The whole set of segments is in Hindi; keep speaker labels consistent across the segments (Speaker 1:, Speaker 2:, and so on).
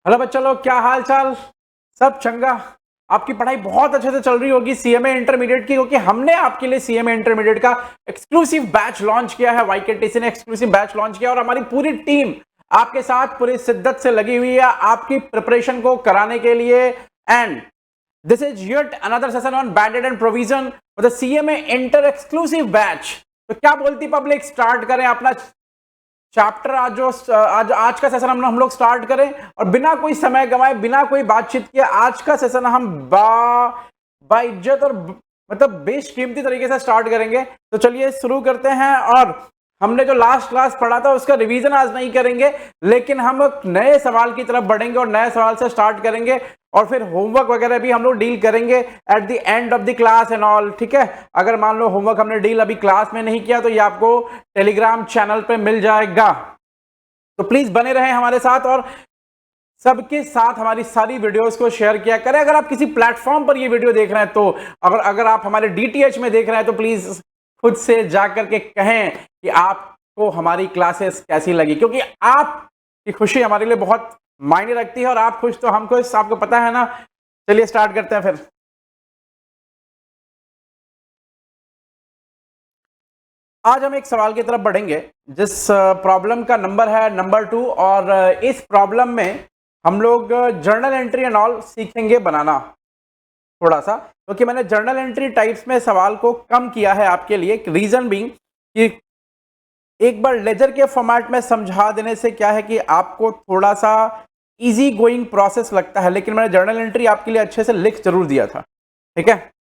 Speaker 1: हेलो बच्चों लोग, क्या हाल चाल। सब चंगा। आपकी पढ़ाई बहुत अच्छे से चल रही होगी सीएमए इंटरमीडिएट की, क्योंकि हमने आपके लिए सीएमए इंटरमीडिएट का एक्सक्लूसिव बैच लॉन्च किया है। वाईकेटीसी ने एक्सक्लूसिव बैच लॉन्च किया और हमारी पूरी टीम आपके साथ पूरी शिद्दत से लगी हुई है आपकी प्रिपरेशन को कराने के लिए। And this is yet another session on banded and provision for the CMA Inter exclusive batch। तो क्या बोलती पब्लिक, स्टार्ट करें अपना चैप्टर। आज का सेशन हम लोग स्टार्ट करें और बिना कोई समय गंवाए, बिना कोई बातचीत किए आज का सेशन हम बाइज्जत और मतलब बेशकीमती तरीके से स्टार्ट करेंगे। तो चलिए शुरू करते हैं। और हमने जो लास्ट क्लास पढ़ा था उसका रिवीजन आज नहीं करेंगे, लेकिन हम एक नए सवाल की तरफ बढ़ेंगे और नए सवाल से स्टार्ट करेंगे और फिर होमवर्क वगैरह भी हम लोग डील करेंगे at the end of the class and all. ठीक है, अगर मान लो होमवर्क हमने डील अभी क्लास में नहीं किया तो ये आपको टेलीग्राम चैनल पे मिल जाएगा। तो प्लीज बने रहें हमारे साथ और सबके साथ हमारी सारी वीडियोस को शेयर किया करें। अगर आप किसी प्लेटफॉर्म पर ये वीडियो देख रहे हैं तो अगर आप हमारे डीटीएच में देख रहे हैं तो प्लीज खुद से जाकर के कहें कि आपको हमारी क्लासेस कैसी लगी, क्योंकि आपकी खुशी हमारे लिए बहुत मायने रखती है और आप खुश तो हम खुश, आपको पता है ना। चलिए स्टार्ट करते हैं फिर। आज हम एक सवाल की तरफ बढ़ेंगे जिस प्रॉब्लम का नंबर है नंबर 2, और इस प्रॉब्लम में हम लोग जर्नल एंट्री एंड ऑल सीखेंगे बनाना थोड़ा सा, क्योंकि मैंने जर्नल एंट्री टाइप्स में सवाल को कम किया है आपके लिए। रीजन बीइंग कि एक बार लेजर के फॉर्मेट में समझा देने से क्या है कि आपको थोड़ा सा इजी गोइंग प्रोसेस लगता है, लेकिन मैंने जर्नल एंट्री आपके लिए अच्छे से लिख जरूर दिया था। ठीक है,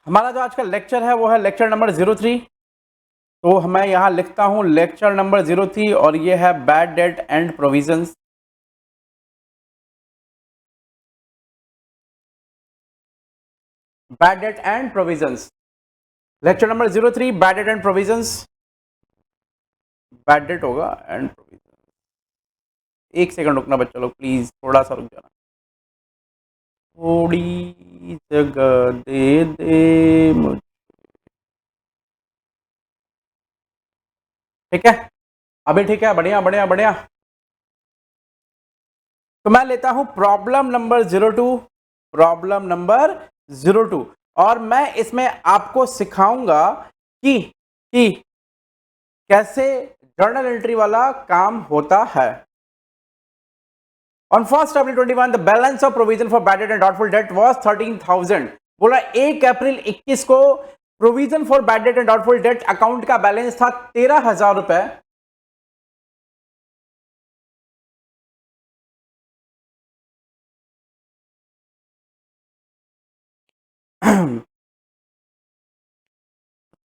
Speaker 1: हमारा जो आज का लेक्चर है वो है लेक्चर नंबर 03। तो मैं यहां लिखता हूं लेक्चर नंबर 03 और ये है bad debt and provisions. Bad debt and provisions, lecture number 03, bad debt and provisions. Bad debt होगा एंड प्रोविजंस। एक सेकंड रुकना बच्चा लोग, प्लीज थोड़ा सा रुक जाना। थोड़ी जगह दे दे मुझे। ठीक है, अभी ठीक है, बढ़िया बढ़िया बढ़िया। तो मैं लेता हूं प्रॉब्लम नंबर 02। प्रॉब्लम नंबर 02, और मैं इसमें आपको सिखाऊंगा कि कैसे जर्नल एंट्री वाला काम होता है। On 1st April 21, the balance of provision for bad debt and doubtful debt was 13,000। बोला 1 अप्रैल 21 को provision for bad debt and doubtful date account का बैलेंस था 13,000 रुपए।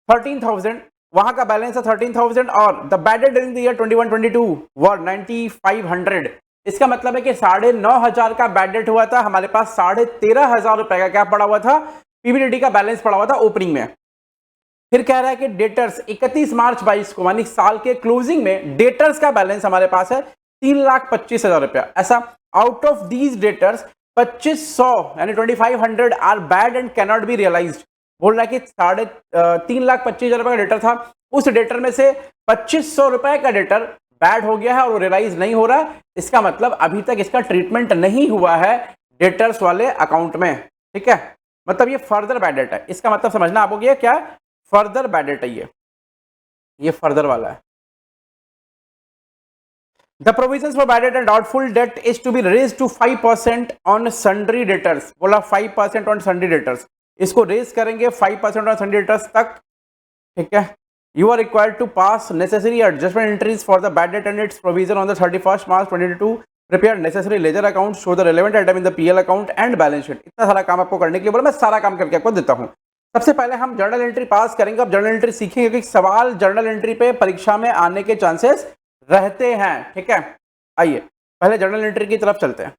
Speaker 1: 13,000 वहां का बैलेंस है 13,000, और the bad date during the year 21-22 वर 9,500। इसका मतलब है कि 9,500 का बैड डेट हुआ था, हमारे पास 13,500 रुपए का क्या पड़ा हुआ था, पीबीडीटी का बैलेंस पड़ा हुआ था ओपनिंग में। फिर कह रहा है कि डेटर्स 31 मार्च 22 को यानी साल के क्लोजिंग में डेटर्स का बैलेंस हमारे पास है 3,25,000 रुपया। ऐसा आउट ऑफ दीज डेटर्स 2,500 यानी 2,500 are bad and cannot be realised. बोल रहा है कि 3,25,000 रुपए का डेटर था, उस डेटर में से 2,500 रुपए का डेटर बैड हो गया है और वो रियलाइज नहीं हो रहा। इसका मतलब अभी तक इसका ट्रीटमेंट नहीं हुआ है डेटर्स वाले अकाउंट में। ठीक है, मतलब ये फर्दर बैड डेट है। इसका मतलब समझना आपको ये क्या है, फर्दर बैड डेट है ये फर्दर वाला है। The provisions for bad debt and doubtful debt is to be raise to 5% on sundry debtors. बोला 5% ऑन सन्ड्री डेटर्स, इसको रेज करेंगे 5% ऑन सन्ड्री डेटर्स तक। ठीक है, you are required to pass necessary adjustment entries for the bad debt and its provision on the 31st March 2022। Prepare necessary ledger account, show the relevant item in the PL account and balance sheet. इतना सारा काम आपको करने के लिए बोला, मैं सारा काम करके आपको देता हूं। सबसे पहले हम जर्नल एंट्री पास करेंगे। अब जर्नल एंट्री सीखेंगे कि सवाल जर्नल एंट्री पे परीक्षा में आने के चांसेस रहते हैं। ठीक है, आइए पहले जर्नल एंट्री की तरफ चलते हैं।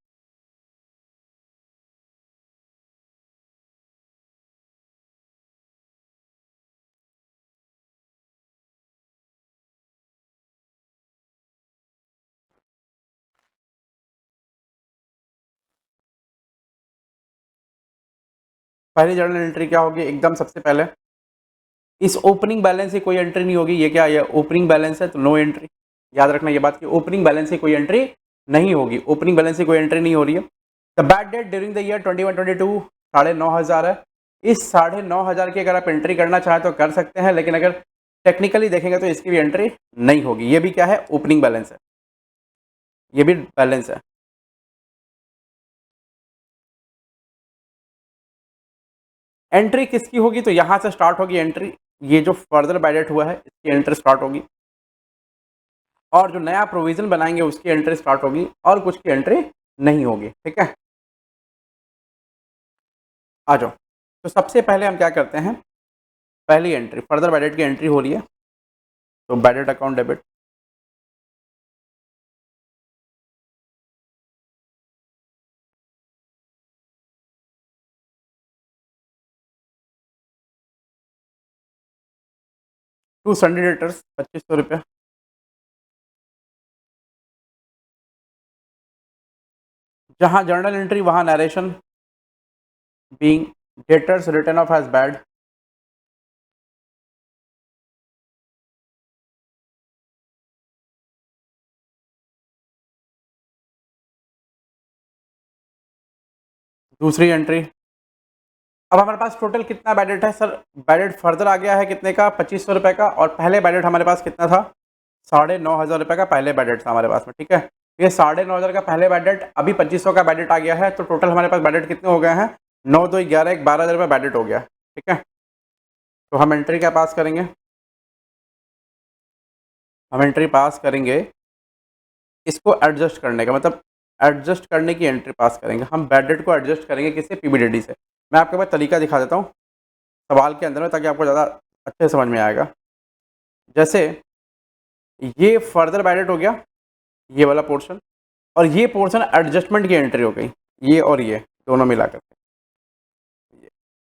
Speaker 1: पहली जर्नल एंट्री क्या होगी? एकदम सबसे पहले इस ओपनिंग बैलेंस से कोई एंट्री नहीं होगी। ये क्या है? ओपनिंग बैलेंस है तो नो एंट्री। याद रखना ये बात कि ओपनिंग बैलेंस से कोई एंट्री नहीं होगी। ओपनिंग बैलेंस से कोई एंट्री नहीं हो रही है। The bad date during the year 21-22 9,500 है। इस 9,500 की अगर आप एंट्री करना चाहें तो कर सकते हैं, लेकिन अगर टेक्निकली देखेंगे तो इसकी भी एंट्री नहीं होगी। ये भी क्या है? ओपनिंग बैलेंस है, ये भी बैलेंस है। एंट्री किसकी होगी? तो यहां से स्टार्ट होगी एंट्री। ये जो फर्दर बैडेट हुआ है इसकी एंट्री स्टार्ट होगी, और जो नया प्रोविजन बनाएंगे उसकी एंट्री स्टार्ट होगी, और कुछ की एंट्री नहीं होगी। ठीक है, आ जाओ। तो सबसे पहले हम क्या करते हैं? पहली एंट्री फर्दर बैडेट की एंट्री हो रही है, तो bad debt account debit. To sundry debtors 2500 रुपये। जहां जर्नल एंट्री वहां narration being debtors written off as bad. दूसरी एंट्री, अब हमारे पास टोटल कितना बैडेट है सर? बैडेट फर्दर आ गया है कितने का? 2500 रुपये का। और पहले बैडेट हमारे पास कितना था? 9,500 रुपये का पहले बैडेट था हमारे पास में। ठीक है, ये 9,500 का पहले बैडेट, अभी 2500 का बैडेट आ गया है, तो टोटल हमारे पास बैडेट कितने हो गए हैं? 9 2 11 1 12,000 रुपये बैडेट हो गया। ठीक है, तो हम एंट्री क्या पास करेंगे? हम एंट्री पास करेंगे इसको एडजस्ट करने का, मतलब एडजस्ट करने की एंट्री पास करेंगे। हम बैडेट को एडजस्ट करेंगे किससे? पीबीडीडी से। मैं आपके पास तरीका दिखा देता हूँ सवाल के अंदर में, ताकि आपको ज़्यादा अच्छे समझ में आएगा। जैसे ये फर्दर बैडेट हो गया, ये वाला पोर्शन, और ये पोर्शन एडजस्टमेंट की एंट्री हो गई, ये और ये दोनों मिलाकर के।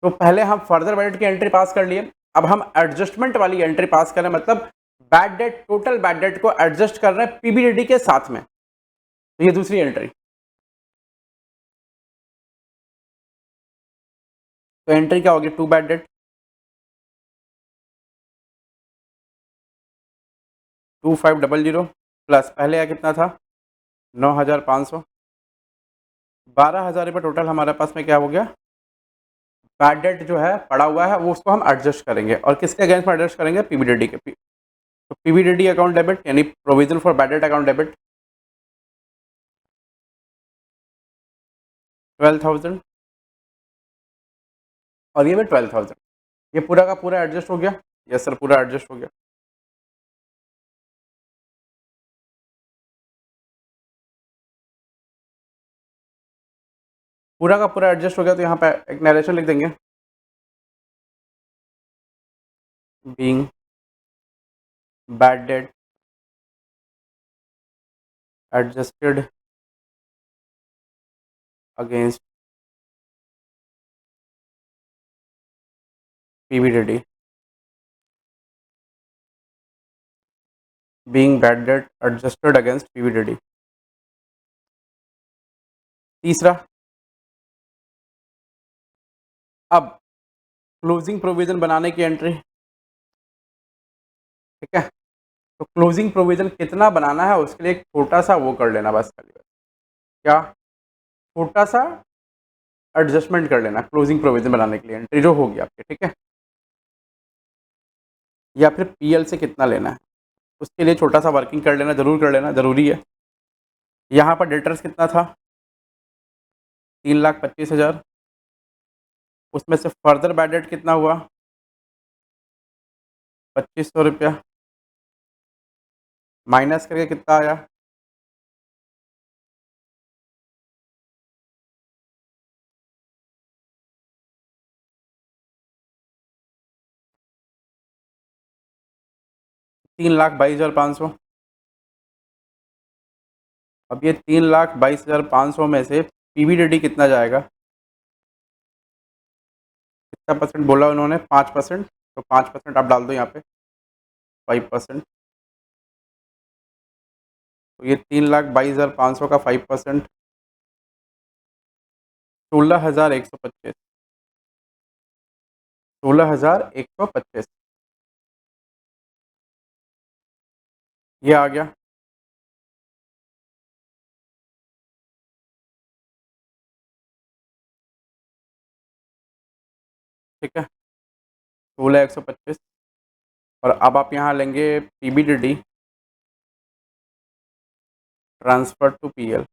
Speaker 1: तो पहले हम फर्दर बैडेट की एंट्री पास कर लिए, अब हम एडजस्टमेंट वाली एंट्री पास करें, मतलब bad debt, total bad debt को एडजस्ट कर रहे हैं पीबीडीडी के साथ में। तो ये दूसरी एंट्री। तो एंट्री क्या होगी? टू बैड डेट 2500 प्लस पहले या कितना था? 9,500। 12,000 रुपये टोटल हमारे पास में क्या हो गया? बैड डेट जो है पड़ा हुआ है, वो उसको हम एडजस्ट करेंगे, और किसके अगेंस्ट में एडजस्ट करेंगे? पीबीडीडी के। तो पीबीडीडी अकाउंट डेबिट यानी provision for bad debt account debit 12,000, और ये भी 12,000। ये पूरा का पूरा एडजस्ट हो गया? यस सर, पूरा एडजस्ट हो गया। पूरा का पूरा एडजस्ट हो गया, तो यहाँ पे एक नरेशन लिख देंगे, being bad debt adjusted against PBDD, being bad debt adjusted against PBDD. तीसरा, अब क्लोजिंग प्रोविजन बनाने की एंट्री। ठीक है, तो क्लोजिंग प्रोविजन कितना बनाना है उसके लिए एक छोटा सा वो कर लेना बस, खाली क्या, छोटा सा एडजस्टमेंट कर लेना क्लोजिंग प्रोविजन बनाने के लिए एंट्री जो होगी आपकी। ठीक है, या फिर पीएल से कितना लेना है उसके लिए छोटा सा वर्किंग कर लेना, जरूर कर लेना, जरूरी है। यहाँ पर डेटर्स कितना था? 3,25,000। उसमें से फर्दर बैड डेट कितना हुआ? 2,500 रुपया। माइनस करके कितना आया? 3,22,500। अब ये 3,22,500 में से पीबीडीडी कितना जाएगा? कितना परसेंट बोला उन्होंने? 5%। तो 5% आप डाल दो यहाँ पे, 5%। तो ये 3,22,500 का 5%, 16,125। 16,125 ये आ गया। ठीक है, 16,125। और अब आप यहाँ लेंगे PBDD ट्रांसफर टू PL।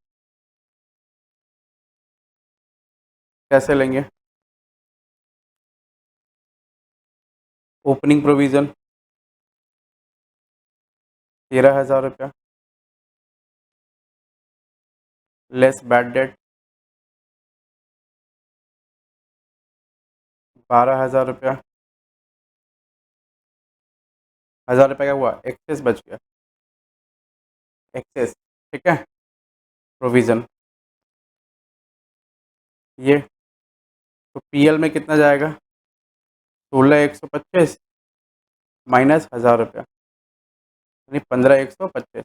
Speaker 1: कैसे लेंगे? ओपनिंग प्रोविज़न 13,000 रुपया, लेस बैड डेट 12,000 रुपया, 1,000 रुपये का हुआ एक्सेस बच गया, एक्सेस। ठीक है, प्रोविज़न ये। तो PL में कितना जाएगा? 16,125 माइनस 1,000 रुपया, यानी 15,125।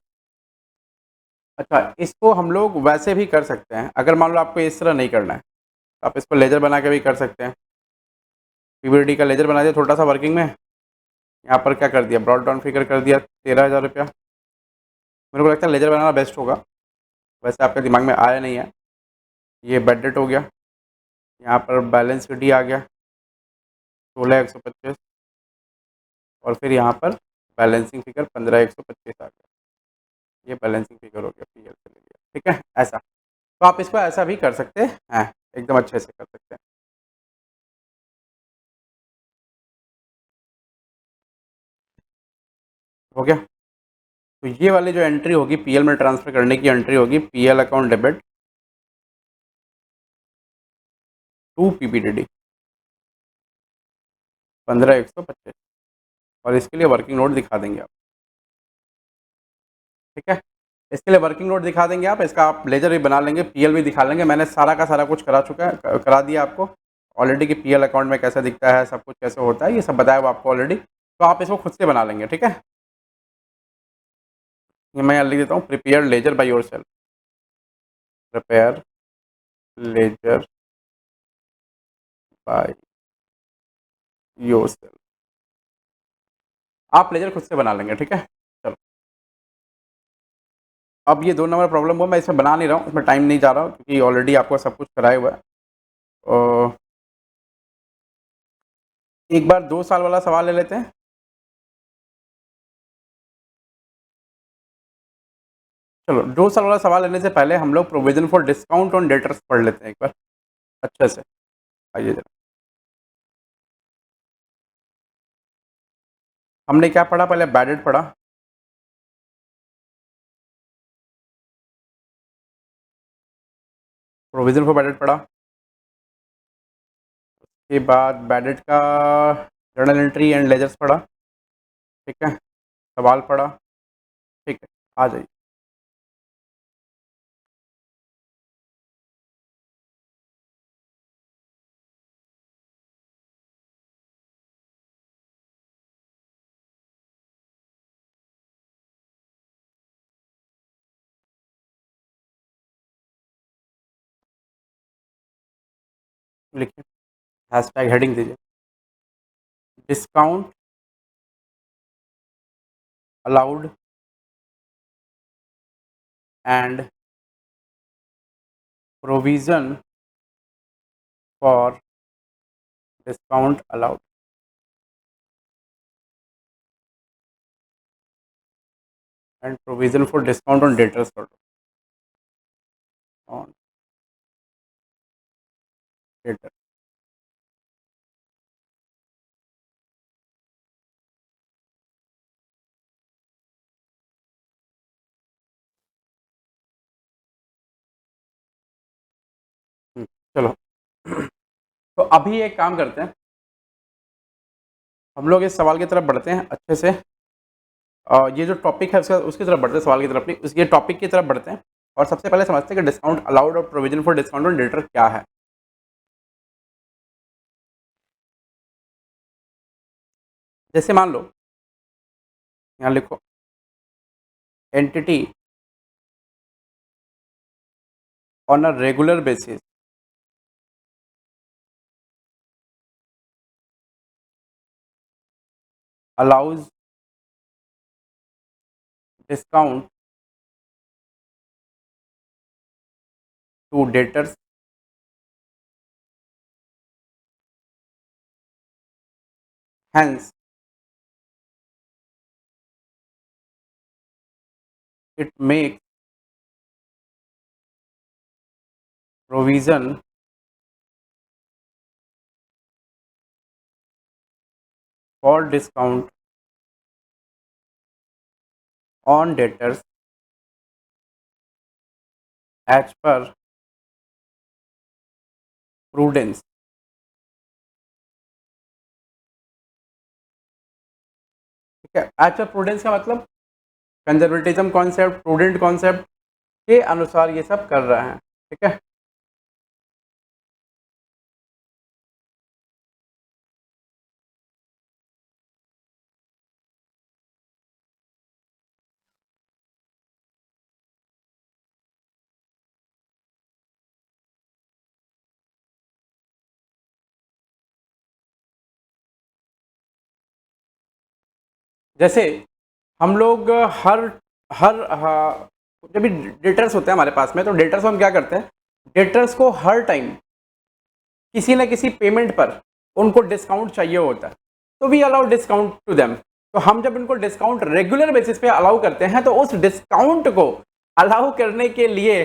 Speaker 1: अच्छा, इसको हम लोग वैसे भी कर सकते हैं, अगर मान लो आपको इस तरह नहीं करना है तो आप इसको लेजर बना के भी कर सकते हैं। PBDD का लेजर बना दिया छोटा सा वर्किंग में, यहाँ पर क्या कर दिया, ब्रॉड डाउन फिगर कर दिया 13,000 रुपया। मेरे को लगता है लेजर बनाना बेस्ट होगा, वैसे आपके दिमाग में आया नहीं है। ये बेड डेट हो गया, यहाँ पर बैलेंस डी आ गया 16,125, और फिर यहाँ पर बैलेंसिंग फिगर 15,125 आ गया। ये बैलेंसिंग फिगर हो गया PL के लिए। ठीक है, ऐसा। तो आप इसको ऐसा भी कर सकते हैं, एकदम अच्छे से कर सकते हैं। हो गया। तो ये वाली जो एंट्री होगी PL में ट्रांसफर करने की एंट्री होगी PL account debit to PBDD 15,125, और इसके लिए वर्किंग नोट दिखा देंगे आप। ठीक है, इसके लिए वर्किंग नोट दिखा देंगे आप, इसका आप लेजर भी बना लेंगे, PL भी दिखा लेंगे। मैंने सारा का सारा कुछ करा चुका है, करा दिया आपको ऑलरेडी कि PL अकाउंट में कैसा दिखता है, सब कुछ कैसे होता है, ये सब बताया हुआ आपको ऑलरेडी। तो आप इसको खुद से बना लेंगे। ठीक है, ये मैं यहाँ लिख देता हूँ, prepare ledger by yourself, prepare ledger by yourself. आप लेजर खुद से बना लेंगे। ठीक है, चलो। अब ये 2 नंबर प्रॉब्लम हुआ, मैं इसमें बना नहीं रहा हूँ, इसमें टाइम नहीं जा रहा हूँ क्योंकि ऑलरेडी आपको सब कुछ कराया हुआ है। और एक बार 2 साल वाला सवाल ले लेते हैं। चलो, 2 साल वाला सवाल लेने से पहले हम लोग provision for discount on debtors पढ़ लेते हैं एक बार अच्छे से। आइए जरा, हमने क्या पढ़ा, पहले बैडेड पढ़ा, प्रोविजन फॉर बैडेड पढ़ा, उसके बाद बैडेड का जर्नल एंट्री एंड लेजर्स पढ़ा। ठीक है, सवाल पढ़ा। ठीक है, आ जाइए। लिखिए, हैशटैग हेडिंग दीजिए, discount allowed and provision for discount allowed and provision for discount on debtors on debtor. चलो, तो अभी एक काम करते हैं, हम लोग इस सवाल की तरफ बढ़ते हैं अच्छे से। ये जो टॉपिक है उसका, उसकी तरफ बढ़ते हैं, सवाल की तरफ नहीं, उसके टॉपिक की तरफ बढ़ते हैं। और सबसे पहले समझते हैं कि डिस्काउंट अलाउड और provision for discount on debtor क्या है। जैसे मान लो, यहाँ लिखो, entity on a regular basis allows discount to debtors hence it makes provision for discount on debtors as per prudence। ठीक है, एज पर प्रूडेंस का मतलब कंजर्वेटिज्म कॉन्सेप्ट, प्रूडेंट कॉन्सेप्ट के अनुसार ये सब कर रहे हैं। ठीक है, जैसे हम लोग हर हर जब भी डेटर्स होते हैं हमारे पास में, तो डेटर्स को हम क्या करते हैं, डेटर्स को हर टाइम किसी न किसी पेमेंट पर उनको डिस्काउंट चाहिए होता है, तो we allow discount to them. तो हम जब इनको डिस्काउंट रेगुलर बेसिस पे अलाउ करते हैं, तो उस डिस्काउंट को अलाउ करने के लिए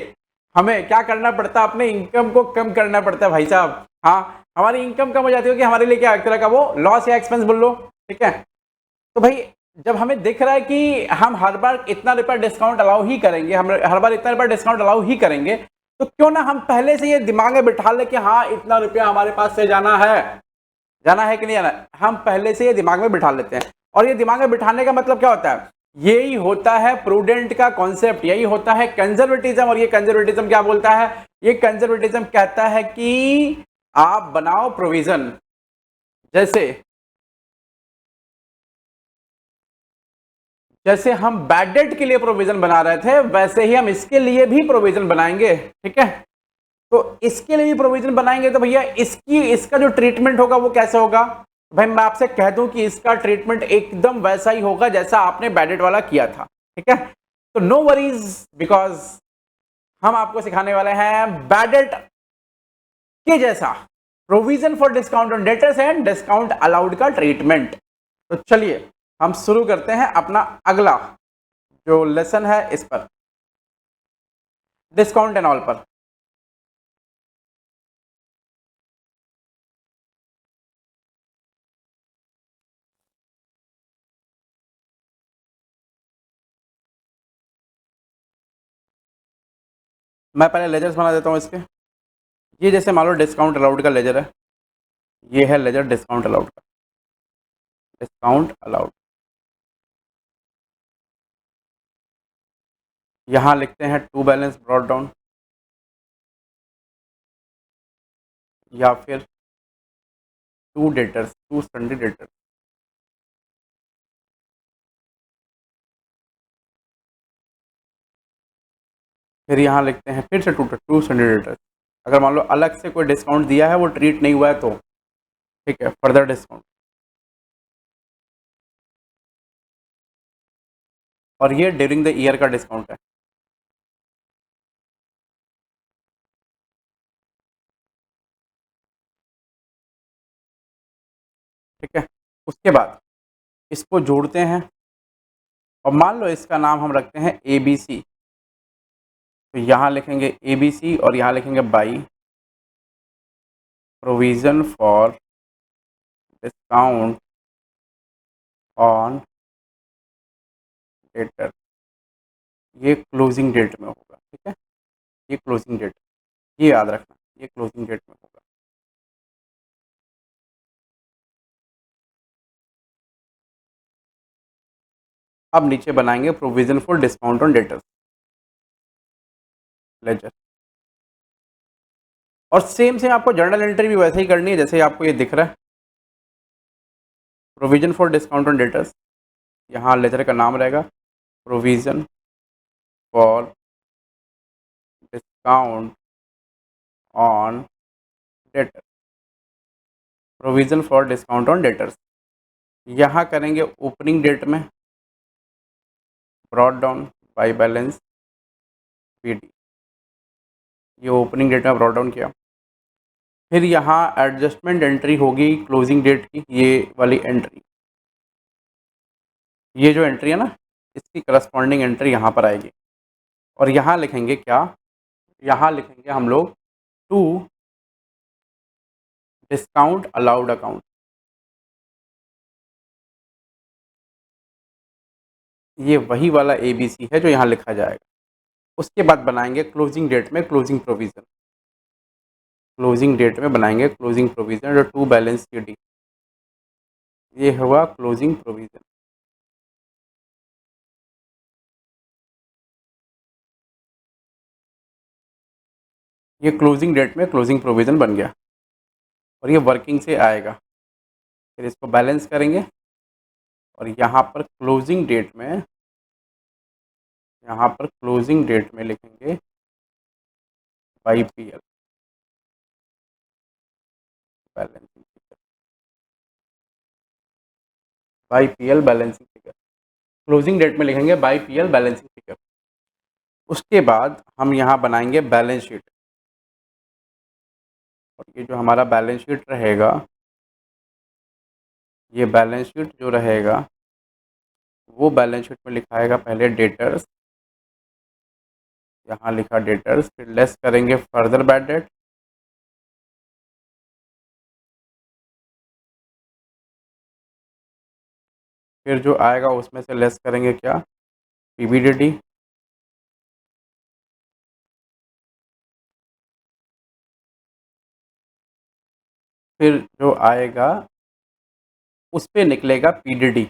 Speaker 1: हमें क्या करना पड़ता है, अपने इनकम को कम करना पड़ता है भाई साहब। हाँ, हमारी इनकम कम हो जाती है कि हमारे लिए क्या एक तरह का वो लॉस या एक्सपेंस बोल लो। ठीक है, तो भाई जब हमें दिख रहा है कि हम हर बार इतना रुपया डिस्काउंट अलाउ ही करेंगे, हम हर बार इतना रुपया डिस्काउंट अलाउ ही करेंगे, तो क्यों ना हम पहले से ये दिमाग में बिठा ले कि हाँ इतना रुपया हमारे पास से जाना है कि नहीं जाना है। हम पहले से ये दिमाग में बिठा लेते हैं, और ये दिमाग में बिठाने का मतलब क्या होता है, यही होता है प्रूडेंट का कॉन्सेप्ट, यही होता है कंजर्वेटिज्म। और ये कंजर्वेटिज्म क्या बोलता है, ये कंजर्वेटिज्म कहता है कि आप बनाओ प्रोविजन। जैसे हम बैड डेट के लिए प्रोविजन बना रहे थे, वैसे ही हम इसके लिए भी प्रोविजन बनाएंगे। ठीक है, तो इसके लिए भी प्रोविजन बनाएंगे, तो भैया इसका जो ट्रीटमेंट होगा वो कैसे होगा, भाई मैं आपसे कह दूं कि इसका ट्रीटमेंट एकदम वैसा ही होगा जैसा आपने बैड डेट वाला किया था। ठीक है, तो नो वरीज, बिकॉज हम आपको सिखाने वाले हैं बैड डेट के जैसा provision for discount on debtors and discount allowed का ट्रीटमेंट। तो चलिए हम शुरू करते हैं अपना अगला जो लेसन है इस पर, डिस्काउंट एंड ऑल पर। मैं पहले लेजर्स बना देता हूं इसके। ये जैसे मान लो डिस्काउंट अलाउड का लेजर है, ये है लेजर डिस्काउंट अलाउड का, डिस्काउंट अलाउड। यहां लिखते हैं टू बैलेंस ब्रॉट डाउन, या फिर to debtors, to sundry debtors. फिर यहाँ लिखते हैं फिर से टू टू सन्डे डेटर्स। अगर मान लो अलग से कोई डिस्काउंट दिया है, वो ट्रीट नहीं हुआ है, तो ठीक है, फर्दर डिस्काउंट। और ये ड्यूरिंग द ईयर का डिस्काउंट है। ठीक है, उसके बाद इसको जोड़ते हैं, और मान लो इसका नाम हम रखते हैं ए बी सी। तो यहाँ लिखेंगे ए बी सी, और यहाँ लिखेंगे by provision for discount on debtor. ये क्लोजिंग डेट में होगा। ठीक है, ये क्लोजिंग डेट, ये याद रखना, ये क्लोजिंग डेट में होगा। अब नीचे बनाएंगे provision for discount on debtors ledger. और सेम सेम आपको जर्नल एंट्री भी वैसे ही करनी है जैसे आपको ये दिख रहा है, provision for discount on debtors. यहाँ लेजर का नाम रहेगा provision for discount on debtor, provision for discount on debtors. यहाँ करेंगे ओपनिंग डेट में brought down by balance PD, ये ओपनिंग डेट में ब्रॉट डाउन किया। फिर यहाँ एडजस्टमेंट एंट्री होगी क्लोजिंग डेट की, ये वाली एंट्री, ये जो एंट्री है ना, इसकी करस्पॉन्डिंग एंट्री यहाँ पर आएगी और यहाँ लिखेंगे क्या, यहाँ लिखेंगे हम लोग टू डिस्काउंट अलाउड अकाउंट। ये वही वाला ABC है जो यहाँ लिखा जाएगा। उसके बाद बनाएंगे क्लोजिंग डेट में क्लोजिंग प्रोविज़न, क्लोजिंग डेट में बनाएंगे क्लोजिंग प्रोविज़न जो टू बैलेंस CD, ये हुआ क्लोजिंग प्रोविज़न। ये क्लोजिंग डेट में क्लोजिंग प्रोविज़न बन गया और ये वर्किंग से आएगा। फिर इसको बैलेंस करेंगे और यहाँ पर क्लोजिंग डेट में, यहाँ पर क्लोजिंग डेट में लिखेंगे by PL balancing figure, by PL balancing figure, closing date में लिखेंगे बाई PL बैलेंसिंग फिगर। उसके बाद हम यहाँ बनाएंगे बैलेंस शीट और ये जो हमारा बैलेंस शीट रहेगा, ये बैलेंस शीट जो रहेगा वो बैलेंस शीट में लिखाएगा पहले डेटर्स, यहाँ लिखा डेटर्स, फिर लेस करेंगे फर्दर बैड डेट, फिर जो आएगा उसमें से लेस करेंगे क्या, PBDD, फिर जो आएगा उस पे निकलेगा PDD,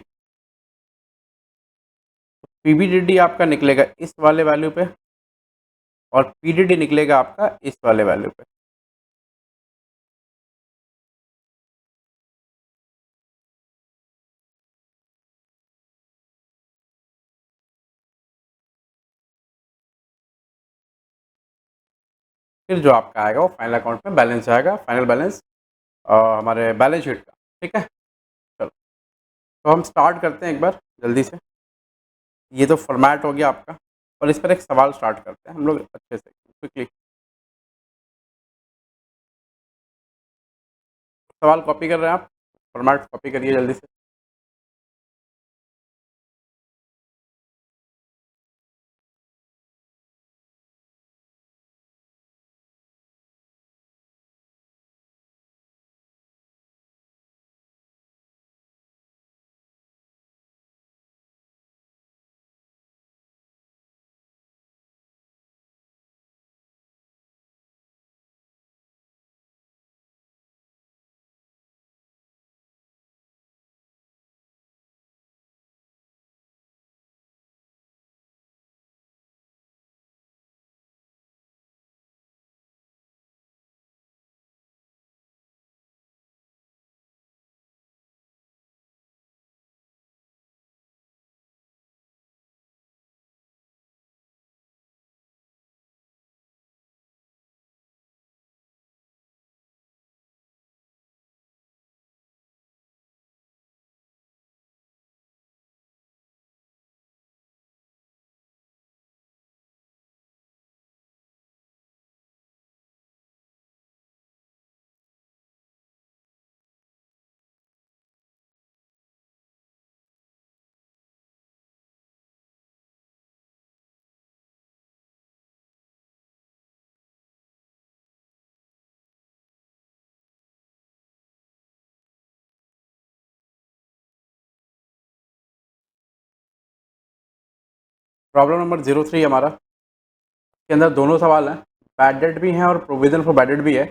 Speaker 1: PBDD आपका निकलेगा इस वाले वैल्यू पे और PDD निकलेगा आपका इस वाले वैल्यू पे। फिर जो आपका आएगा वो फाइनल अकाउंट में बैलेंस आएगा, फाइनल बैलेंस हमारे बैलेंस शीट का। ठीक है, चलो तो हम स्टार्ट करते हैं एक बार जल्दी से। ये तो फॉर्मेट हो गया आपका और इस पर एक सवाल स्टार्ट करते हैं हम लोग अच्छे से क्विकली। सवाल कॉपी कर रहे हैं आप, फॉर्मेट कॉपी करिए जल्दी से। प्रॉब्लम नंबर 03 हमारा, के अंदर दोनों सवाल हैं, बैड डेट भी हैं और प्रोविजन फॉर बैड डेट भी है।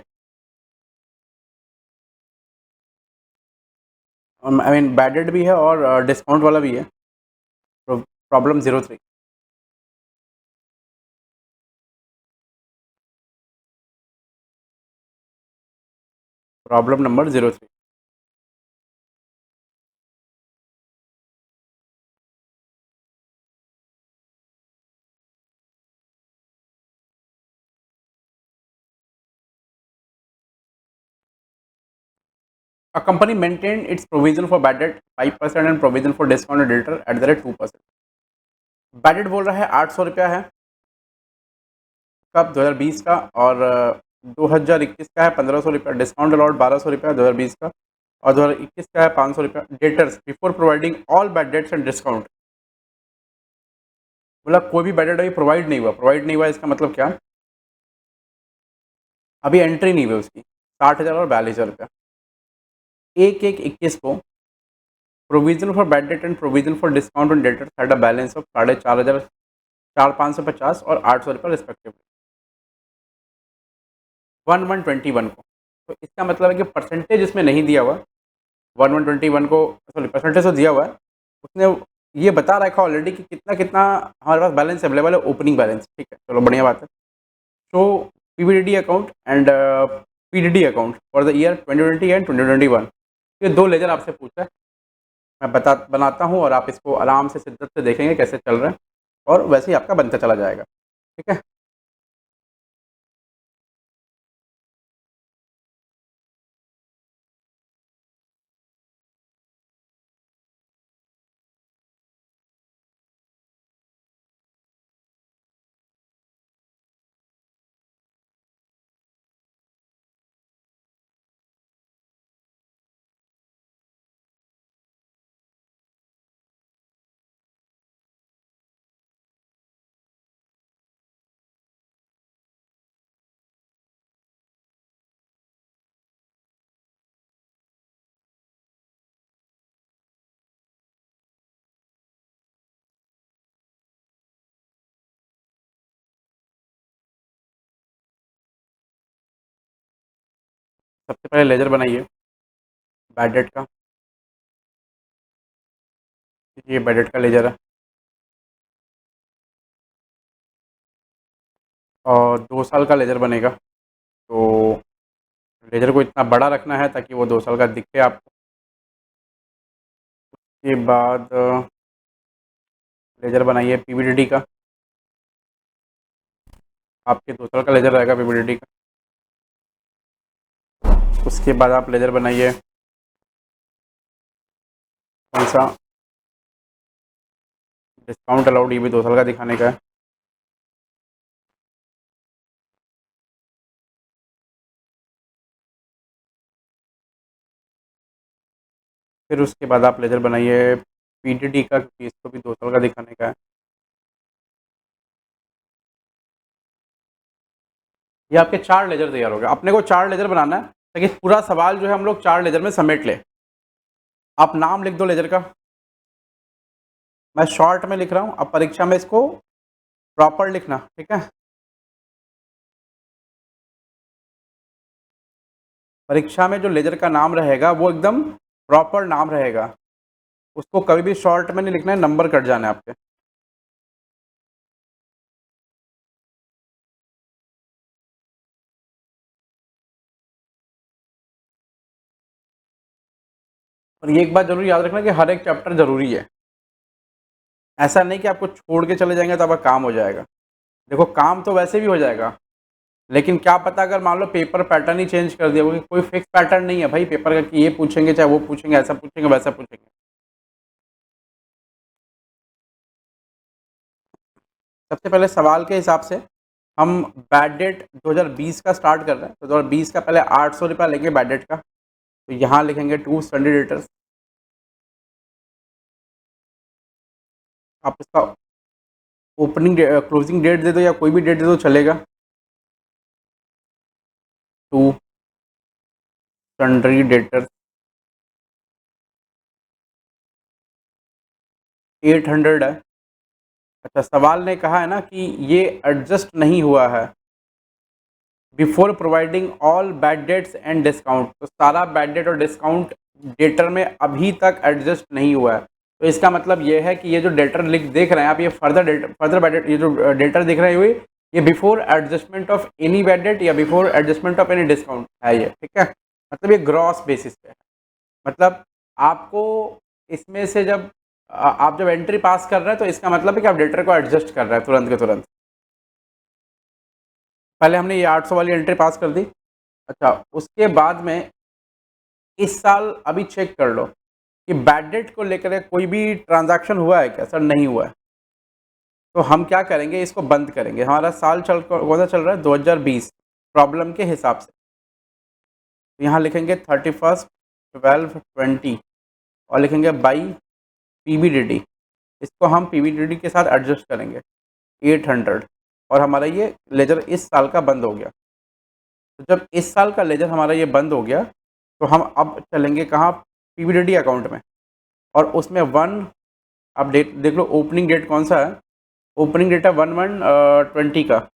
Speaker 1: आई मीन बैड डेट भी है और डिस्काउंट वाला भी है। Problem 03, problem number 03। A company maintained its provision for bad debt 5% and provision for discounted debtor at the rate 2%. Bad debt बोल रहा है 800 रुपया है कब 2020 का, और 2021 का है 1500 रुपया, डिस्काउंट अलाउड 1200 रुपया 2020 का, और 2021 का है 500 रुपया। Debtors before providing all bad debts and discount, बोला कोई भी बैड डेट अभी प्रोवाइड नहीं हुआ। प्रोवाइड नहीं हुआ इसका मतलब क्या, अभी एंट्री नहीं हुई उसकी, 60,000 और 42,000 रुपया। 1/1/21 को provision for bad debt and provision for discount on debtors had a balance of 4,500, 4,550 और 800 रुपये रिस्पेक्टिवली। 1121 को, तो इसका मतलब है कि परसेंटेज इसमें नहीं दिया हुआ। 1121 को सॉरी परसेंटेज तो दिया हुआ है, उसने ये बता रखा ऑलरेडी कि कितना कितना हमारे पास बैलेंस अवेलेबल है, ओपनिंग बैलेंस। ठीक है, चलो बढ़िया बात है। तो PBDD account and PDD account for the year 2020 and 2021, ये दो लेजर आपसे पूछा है, मैं बनाता हूँ और आप इसको आराम से शिद्दत से देखेंगे कैसे चल रहा है, और वैसे ही आपका बनता चला जाएगा। ठीक है, सबसे पहले लेजर बनाइए बैड डेट का। ये बैड डेट का लेजर है, और 2 साल का लेजर बनेगा। तो लेजर को इतना बड़ा रखना है ताकि वो 2 साल का दिखे आपको। के बाद लेजर बनाइए पीवीडीडी का, आपके 2 साल का लेजर रहेगा पीवीडीडी का। उसके बाद आप लेजर बनाइए कौन सा, डिस्काउंट अलाउड, ये भी 2 साल का दिखाने का है। फिर उसके बाद आप लेजर बनाइए पीडीडी का, क्योंकि इसको भी 2 साल का दिखाने का है। ये आपके 4 लेजर तैयार हो गए। अपने को 4 लेजर बनाना है ताकि पूरा सवाल जो है हम लोग 4 लेजर में समेट ले। आप नाम लिख दो लेजर का, मैं शॉर्ट में लिख रहा हूँ, अब परीक्षा में इसको प्रॉपर लिखना। ठीक है, परीक्षा में जो लेजर का नाम रहेगा वो एकदम प्रॉपर नाम रहेगा, उसको कभी भी शॉर्ट में नहीं लिखना है, नंबर कट जाना है आपके। और ये एक बात जरूर याद रखना कि हर एक चैप्टर जरूरी है, ऐसा नहीं कि आपको छोड़ के चले जाएंगे तो आपका काम हो जाएगा। देखो काम तो वैसे भी हो जाएगा, लेकिन क्या पता अगर मान लो पेपर पैटर्न ही चेंज कर दिया, क्योंकि कोई फिक्स पैटर्न नहीं है भाई पेपर का कि ये पूछेंगे चाहे वो पूछेंगे, ऐसा पूछेंगे वैसा पूछेंगे। सबसे पहले सवाल के हिसाब से हम बैड डेट 2020 का स्टार्ट कर रहे हैं, तो 2020 का पहले 800 रुपया लेंगे बैड डेट का। तो यहाँ लिखेंगे टू स्टैंडर्ड डेटर्स, आप इसका ओपनिंग क्लोजिंग डेट दे दो या कोई भी डेट दे दो चलेगा। टू सन्ड्री डेटर्स 800 है। अच्छा, सवाल ने कहा है ना कि ये एडजस्ट नहीं हुआ है before providing all bad debts and discount, तो सारा बैड डेट और डिस्काउंट डेटर में अभी तक एडजस्ट नहीं हुआ है। तो इसका मतलब ये है कि ये जो डेटर लिख देख रहे हैं आप, ये फर्दर बैड डेट, ये जो डेटर दिख रहे हैं ये before adjustment of any bad debt या before adjustment of any discount है ये। ठीक है, मतलब ये ग्रॉस बेसिस पे है, मतलब आपको इसमें से जब आप जब एंट्री पास कर रहे हैं तो इसका मतलब है कि आप डेटर को एडजस्ट कर रहे हैं तुरंत के तुरंत। पहले हमने ये 800 वाली एंट्री पास कर दी। अच्छा, उसके बाद में इस साल अभी चेक कर लो कि बैड डेट को लेकर कोई भी ट्रांजैक्शन हुआ है क्या? सर नहीं हुआ है। तो हम क्या करेंगे, इसको बंद करेंगे। हमारा साल कौन सा चल रहा है? 2020 प्रॉब्लम के हिसाब से। तो यहाँ लिखेंगे 31/12/20 और लिखेंगे बाई पीबीडीडी। इसको हम पीबीडीडी के साथ एडजस्ट करेंगे 800 और हमारा ये लेजर इस साल का बंद हो गया। तो जब इस साल का लेजर हमारा ये बंद हो गया तो हम अब चलेंगे कहाँ? पीबीडीडी अकाउंट में। और उसमें वन, आप डेट देख लो, ओपनिंग डेट कौन सा है? ओपनिंग डेट है 1/1/20 का।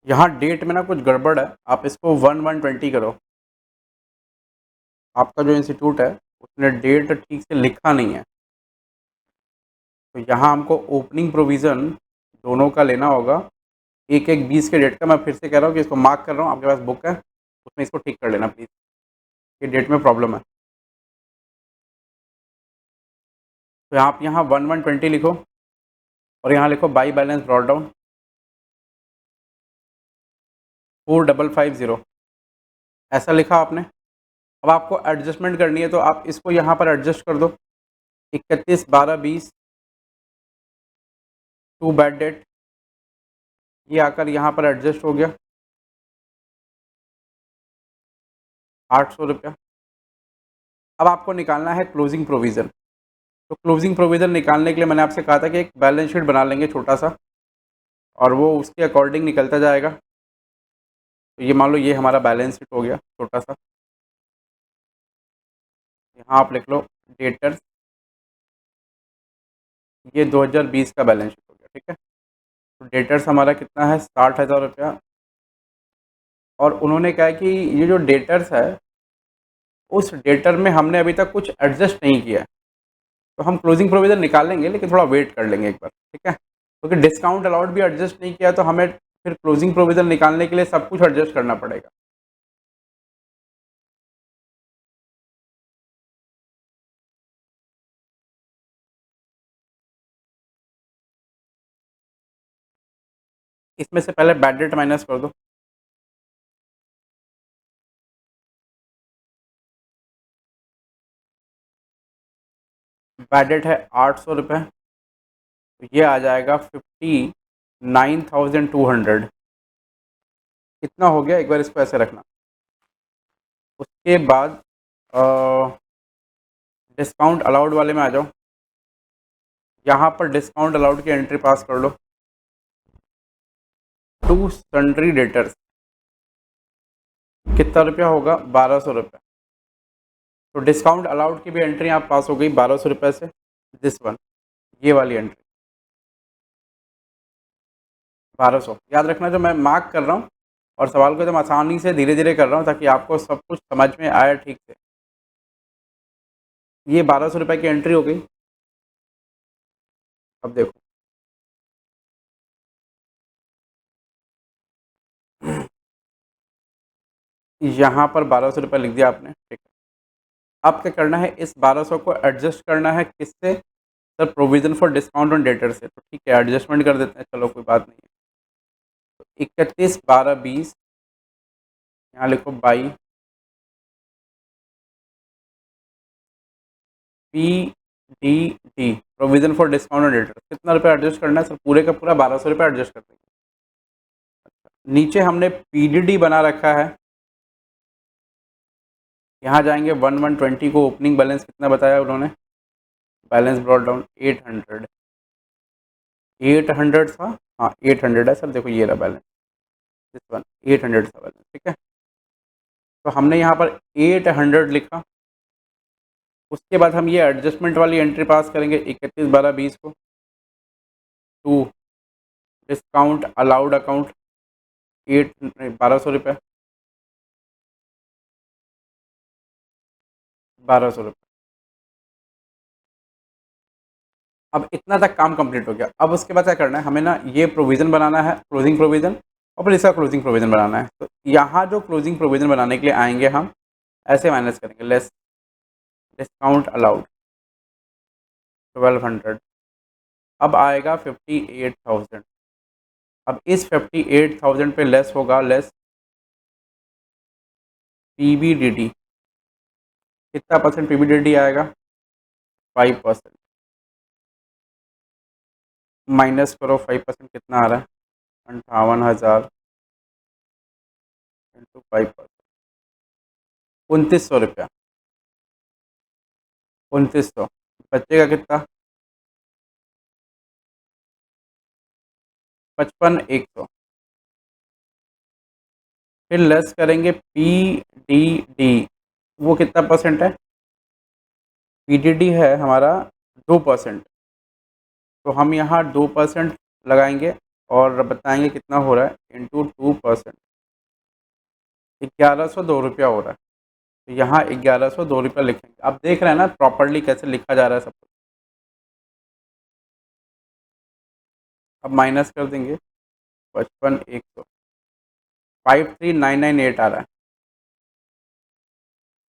Speaker 1: यहाँ डेट में ना कुछ गड़बड़ है, आप इसको 1/1/20 करो। आपका जो इंस्टीट्यूट है उसने डेट ठीक से लिखा नहीं है। तो यहाँ हमको ओपनिंग प्रोविज़न दोनों का लेना होगा, एक एक 20 के डेट का। मैं फिर से कह रहा हूँ कि इसको मार्क कर रहा हूँ, आपके पास बुक है, उसमें इसको ठीक कर लेना प्लीज़, ये डेट में प्रॉब्लम है। तो आप यहाँ 1/1/20 लिखो और यहाँ लिखो बाई बैलेंस ब्रॉड डाउन 4550, ऐसा लिखा आपने। अब आपको एडजस्टमेंट करनी है तो आप इसको यहाँ पर एडजस्ट कर दो। 31/12/20 टू बैड डेट, ये आकर यहाँ पर एडजस्ट हो गया 800 रुपया। अब आपको निकालना है क्लोजिंग प्रोविज़न। तो क्लोजिंग प्रोविज़न निकालने के लिए मैंने आपसे कहा था कि एक बैलेंस शीट बना लेंगे छोटा सा, और वो उसके अकॉर्डिंग निकलता जाएगा। तो ये मान लो ये हमारा बैलेंस शीट हो गया छोटा सा। यहाँ आप लिख लो डेटर्स, ये 2020 का बैलेंस शीट हो गया, ठीक है। तो डेटर्स हमारा कितना है? 60,000 रुपया। और उन्होंने कहा कि ये जो डेटर्स है उस डेटर में हमने अभी तक कुछ एडजस्ट नहीं किया है। तो हम क्लोजिंग प्रोविज़न निकालेंगे लेकिन थोड़ा वेट कर लेंगे एक बार, ठीक है। क्योंकि डिस्काउंट अलाउड भी एडजस्ट नहीं किया तो हमें फिर क्लोजिंग प्रोविज़न निकालने के लिए सब कुछ एडजस्ट करना पड़ेगा। इसमें से पहले बैड डेट माइनस कर दो। बैड डेट है 800 रुपये, तो ये आ जाएगा 59,200। कितना हो गया? एक बार इसको ऐसे रखना। उसके बाद डिस्काउंट अलाउड वाले में आ जाओ। यहाँ पर डिस्काउंट अलाउड की एंट्री पास कर लो टू सन्ड्री डेटर्स। कितना रुपया होगा? 1200 रुपये। तो डिस्काउंट अलाउड की भी एंट्री आप पास हो गई 1200 रुपये से। दिस वन, ये वाली एंट्री 1200। याद रखना जो मैं मार्क कर रहा हूँ और सवाल को एकदम आसानी से धीरे धीरे कर रहा हूँ ताकि आपको सब कुछ समझ में आए ठीक से। ये 1200 रुपये की एंट्री हो गई। अब देखो यहाँ पर 1200 रुपये लिख दिया आपने, ठीक है। अब क्या करना है? इस 1200 को एडजस्ट करना है किससे? Sir provision for discount on debtor से। तो ठीक है, एडजस्टमेंट कर देते हैं, चलो कोई बात नहीं है। तो 31/12/20, यहाँ लिखो by PDD provision for discount editor, कितना रुपया एडजस्ट करना है सर? पूरे का पूरा 1200 रुपया एडजस्ट कर देंगे। नीचे हमने PDD बना रखा है, यहाँ जाएंगे 1120 को ओपनिंग बैलेंस कितना बताया उन्होंने, बैलेंस ब्रॉट डाउन 800 था, हाँ 800 है सर, देखो ये रहा बैलेंस, दिस वन 800 था बैलेंस, ठीक है। तो हमने यहाँ पर 800 लिखा, उसके बाद हम ये एडजस्टमेंट वाली एंट्री पास करेंगे 31/12/20 को, टू डिस्काउंट अलाउड अकाउंट 1200 रुपये, 1200 रुपये। अब इतना तक काम कंप्लीट हो गया। अब उसके बाद क्या करना है हमें ना, ये प्रोविज़न बनाना है, क्लोजिंग प्रोविज़न, और फिर इसका क्लोजिंग प्रोविज़न बनाना है। तो यहाँ जो क्लोजिंग प्रोविज़न बनाने के लिए आएंगे हम, ऐसे माइनस करेंगे, लेस डिस्काउंट अलाउड 1200, अब आएगा 58,000। अब इस 58,000 पे लेस होगा, लेस PBDD, कितना परसेंट PBDD आएगा? 5%। माइनस करो 5%, कितना आ रहा है? 58,000 इंटू 5%, 2900 रुपया, 2900। बचेगा कितना? 55,100। फिर लेस करेंगे PDD, वो कितना परसेंट है? PDD है हमारा 2%, तो हम यहाँ 2% लगाएंगे और बताएंगे कितना हो रहा है, इंटू 2%, 1102 रुपया हो रहा है। तो यहाँ 1102 रुपया लिखेंगे। आप देख रहे हैं ना प्रॉपरली कैसे लिखा जा रहा है सब कुछ। अब माइनस कर देंगे 55,100, 53,998 आ रहा है,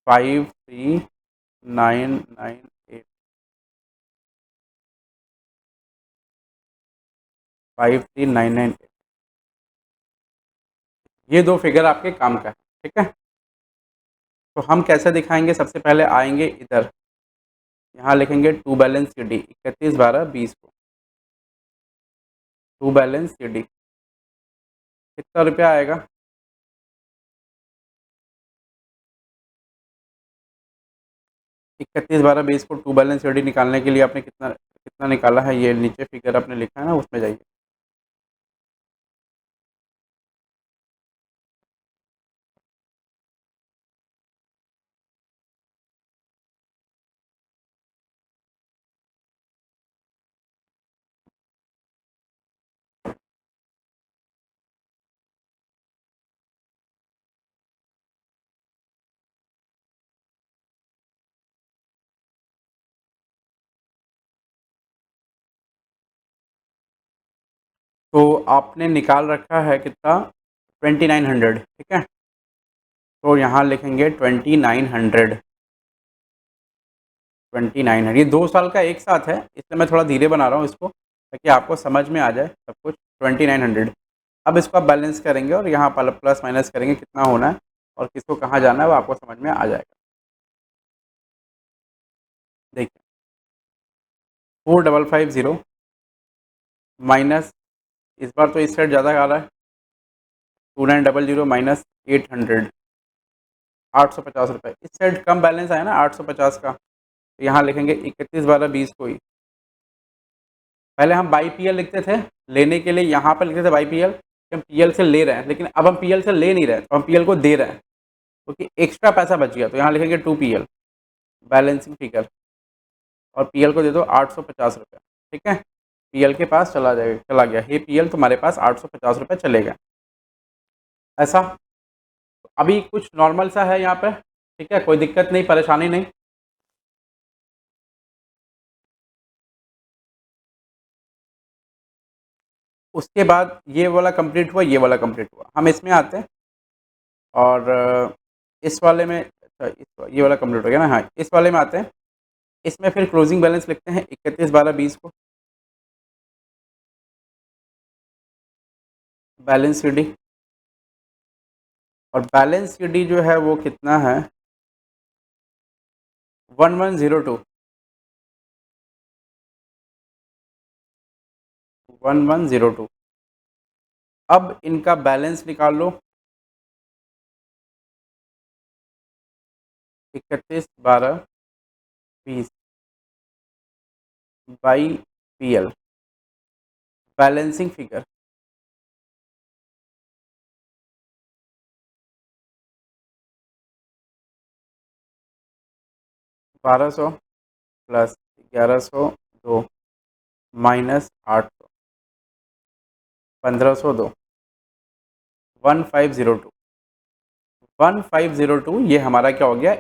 Speaker 1: 53,998, 53,998, ये दो फिगर आपके काम का है, ठीक है। तो हम कैसे दिखाएंगे? सबसे पहले आएंगे इधर, यहाँ लिखेंगे टू बैलेंस CD 31/12/20 को, टू बैलेंस CD कितना रुपया आएगा? 31/12/20 को टू बैलेंस CD निकालने के लिए आपने कितना कितना निकाला है? ये नीचे फिगर आपने लिखा है ना, उसमें जाइए। तो आपने निकाल रखा है कितना? 2900, ठीक है। तो यहाँ लिखेंगे 2900, 2900, ये 2 साल का एक साथ है, इसलिए मैं थोड़ा धीरे बना रहा हूँ इसको, ताकि आपको समझ में आ जाए सब कुछ। 2900, अब इसको आप बैलेंस करेंगे और यहाँ प्लस माइनस करेंगे कितना होना है और किसको कहाँ जाना है, वो आपको समझ में आ जाएगा। देखिए 4550 माइनस, इस बार तो इस साइड ज़्यादा आ रहा है, 2900 माइनस 800, 850 रुपये। इस साइड कम बैलेंस आया ना 850 का, तो यहाँ लिखेंगे 31/12/20 को ही। पहले हम बाई PL लिखते थे, लेने के लिए यहाँ पर लिखते थे बाई PL, हम PL से ले रहे हैं, लेकिन अब हम PL से ले नहीं रहे हैं, तो हम PL को दे रहे हैं, क्योंकि एक्स्ट्रा पैसा बच गया। तो यहाँ लिखेंगे 2PL बैलेंसिंग फिगर, और PL को दे दो 850 रुपये, ठीक है। PL के पास चला गया, हे PL तुम्हारे पास 850 रुपये चलेगा, ऐसा। अभी कुछ नॉर्मल सा है यहाँ पे, ठीक है, कोई दिक्कत नहीं, परेशानी नहीं। उसके बाद ये वाला कंप्लीट हुआ, ये वाला कंप्लीट हुआ, हम इसमें आते हैं और इस वाले में, अच्छा ये वाला कंप्लीट हो गया ना, हाँ इस वाले में आते हैं। इसमें फिर क्लोजिंग बैलेंस लिखते हैं 31/12/20 को, बैलेंस CD, और बैलेंस CD जो है वो कितना है? 1102, 1102। अब इनका बैलेंस निकाल लो, 31/12/20 by PL balancing figure 1200 plus 1102 minus 800 1502 1502 1502 ये हमारा क्या हो गया,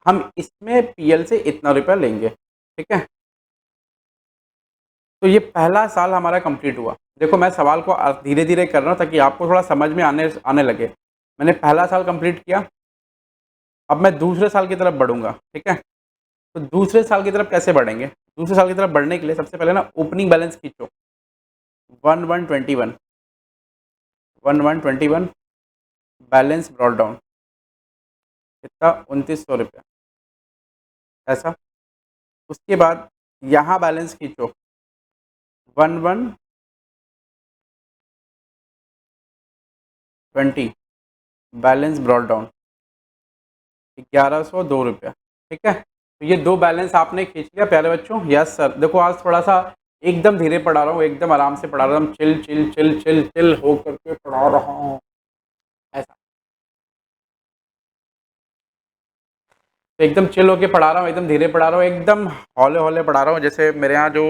Speaker 1: हम इसमें PL से इतना रुपया लेंगे, ठीक है। तो ये पहला साल हमारा कंप्लीट हुआ। देखो मैं सवाल को धीरे धीरे कर रहा हूँ ताकि आपको थोड़ा समझ में आने आने लगे। मैंने पहला साल कंप्लीट किया, अब मैं दूसरे साल की तरफ बढ़ूंगा, ठीक है। तो दूसरे साल की तरफ कैसे बढ़ेंगे, दूसरे साल की तरफ बढ़ने के लिए सबसे पहले ना ओपनिंग बैलेंस खींचो, 1121 बैलेंस ब्रॉट डाउन कितना 2900 रुपया ऐसा। उसके बाद यहाँ बैलेंस खींचो 1120 बैलेंस ब्रॉट डाउन 1102 रुपया, ठीक है। तो ये दो बैलेंस आपने खींच लिया प्यारे बच्चों। Yes sir. देखो आज थोड़ा सा एकदम धीरे पढ़ा रहा हूँ, एकदम आराम से पढ़ा रहा हूँ, chill chill chill chill chill हो करके पढ़ा रहा हूँ ऐसा। तो एकदम चिल होके पढ़ा रहा हूँ, एकदम धीरे पढ़ा रहा हूँ, एकदम हौले हौले पढ़ा रहा हूँ। जैसे मेरे यहाँ जो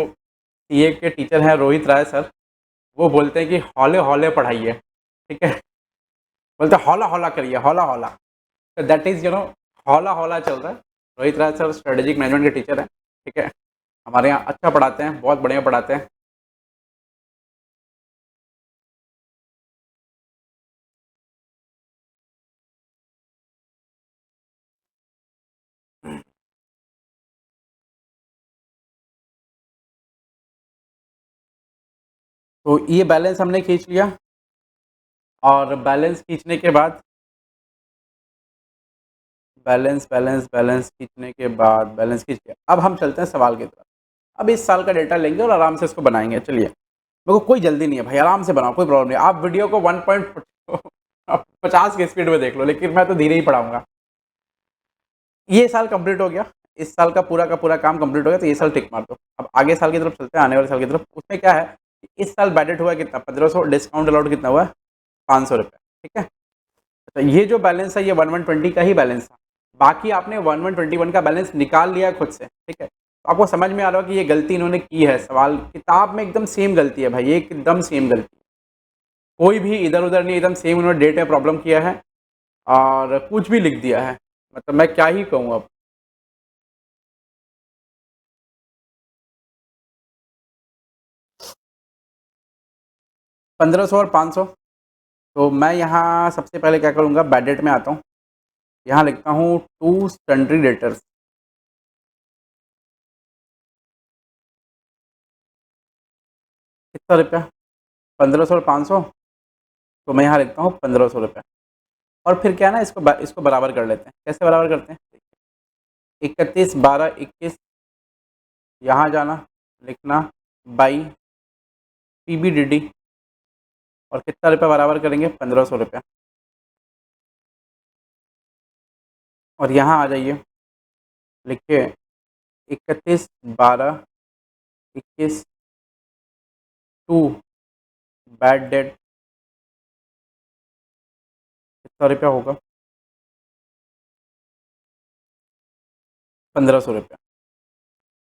Speaker 1: CA के टीचर हैं रोहित राय सर, वो बोलते हैं कि हौले हौले पढ़ाइए, ठीक है। बोलते हैं हौला हौला करिए, हौला हौला। तो दैट इज हौला हौला चल रहा है। रोहित राय सर स्ट्रेटेजिक मैनेजमेंट के टीचर हैं, ठीक है। हमारे यहाँ अच्छा पढ़ाते हैं, बहुत बढ़िया पढ़ाते हैं। तो ये बैलेंस हमने खींच लिया, और बैलेंस खींचने के बाद बैलेंस खींचने के बाद बैलेंस खींच के अब हम चलते हैं सवाल की तरफ। अब इस साल का डेटा लेंगे और आराम से इसको बनाएंगे। चलिए, मेरे को कोई जल्दी नहीं है भाई, आराम से बनाओ, कोई प्रॉब्लम नहीं। आप वीडियो को 1.50 की स्पीड में देख लो, लेकिन मैं तो धीरे ही पढ़ाऊंगा। ये साल कंप्लीट हो गया, इस साल का पूरा काम कंप्लीट हो गया, तो ये साल टिक मार दो। अब आगे साल की तरफ चलते हैं, आने वाले साल की तरफ। उसमें क्या है कि इस साल बैडेट हुआ है कितना, 1500, डिस्काउंट अलाउड कितना हुआ है, 500 रुपये, ठीक है। तो ये जो बैलेंस है ये 1120 का ही बैलेंस था। बाकी आपने 1121 का बैलेंस निकाल लिया खुद से, ठीक है। तो आपको समझ में आ रहा है कि ये गलती इन्होंने की है, सवाल किताब में एकदम सेम गलती है भाई, ये एकदम सेम गलती, कोई भी इधर उधर नहीं, एकदम सेम उन्होंने डेट में प्रॉब्लम किया है और कुछ भी लिख दिया है। मतलब मैं क्या ही कहूँ अब। 1500 और 500। तो मैं यहाँ सबसे पहले क्या करूँगा, बैडेट में आता हूँ, यहाँ लिखता हूँ टू सन्ड्री डेटर्स, कितना रुपया, 1500 और 500। तो मैं यहाँ लिखता हूँ 1500 रुपया। और फिर क्या है ना, इसको बराबर कर लेते हैं। कैसे बराबर करते हैं, 31/12/21, यहाँ जाना, लिखना बाई PBDD, और कितना रुपया बराबर करेंगे, 1500 रुपया। और यहाँ आ जाइए, लिखिए 31/12/21 टू बैड डेट, कितना रुपया होगा, 1500 रुपया।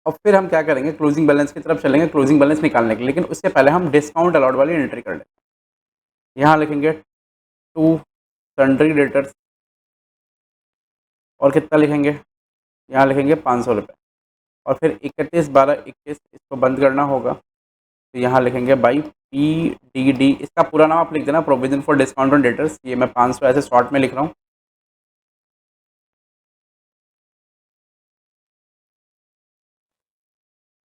Speaker 1: और फिर हम क्या करेंगे, क्लोजिंग बैलेंस की तरफ चलेंगे, क्लोजिंग बैलेंस निकालने के लिए। लेकिन उससे पहले हम डिस्काउंट अलाउड वाली एंट्री कर लेंगे। यहाँ लिखेंगे टू सन्ड्री डेटर्स, और कितना लिखेंगे, यहाँ लिखेंगे 500 रुपये। और फिर 31/12/21 इसको बंद करना होगा, तो यहाँ लिखेंगे बाई PDD। इसका पूरा नाम आप लिख देना, provision for discount on debtors. ये मैं 500 ऐसे शॉर्ट में लिख रहा हूँ।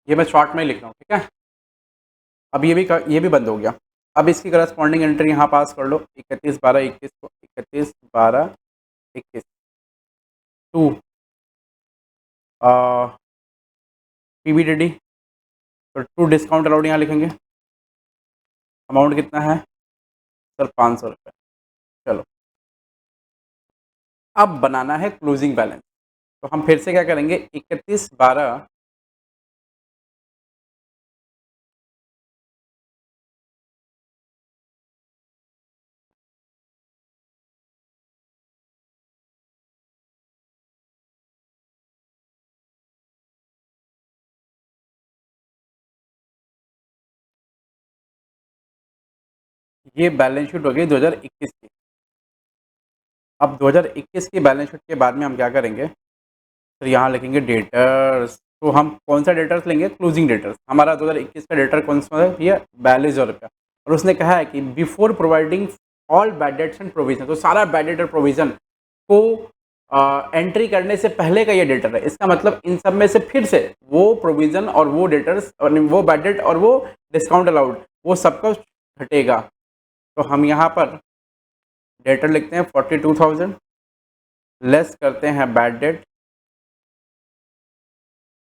Speaker 1: ये मैं शॉर्ट में लिख रहा हूँ, ठीक है। अब ये भी बंद हो गया। अब इसकी करस्पॉन्डिंग एंट्री यहाँ पास कर लो, 31/12/21 को 31/12/21 टू PBDD। तो टू डिस्काउंट अलाउड यहाँ लिखेंगे, अमाउंट कितना है सर? 500 रुपये। चलो, अब बनाना है क्लोजिंग बैलेंस। तो हम फिर से क्या करेंगे, 31/12 ये बैलेंस शीट हो गई 2021 की। अब 2021 की बैलेंस शीट के बाद में हम क्या करेंगे, तो यहाँ लिखेंगे डेटर्स। तो हम कौन सा डेटर्स लेंगे? Closing debtors. हमारा 2021 का डेटर कौन सा है? ये 42,000 रुपया। और उसने कहा है कि before providing all bad debts and provision, तो सारा बैड डेट और प्रोविजन को एंट्री करने से पहले का ये डेटर है। इसका मतलब इन सब में से फिर से वो प्रोविजन और वो डेटर्स और वो बैड डेट और वो डिस्काउंट अलाउड, वो सबका घटेगा। तो हम यहाँ पर डेटर लिखते हैं 42,000, लेस करते हैं बैड डेट,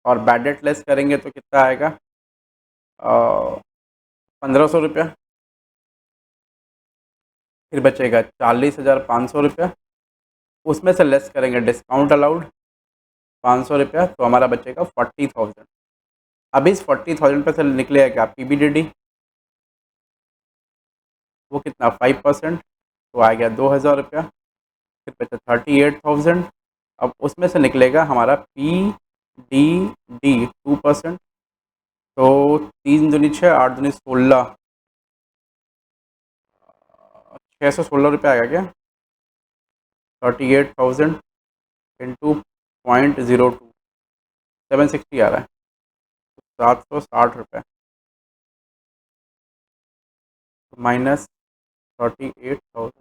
Speaker 1: और बैड डेट लेस करेंगे तो कितना आएगा? 1,500 रुपया। फिर बचेगा 40,500 रुपया। उसमें से लेस करेंगे डिस्काउंट अलाउड 500 रुपया, तो हमारा बचेगा 40,000। अब इस 40,000 पे से निकलेगा क्या? PBDD, वो कितना? 5%, तो आ गया 2,000 रुपया। फिर बचा 38,000। अब उसमें से निकलेगा हमारा PDD 2%, तो 3 दूनी 6, 8 दूनी 16, 616 रुपया आएगा क्या? 38,000 इंटू 0.02, 760 आ रहा है। 760 रुपये माइनस 38,000,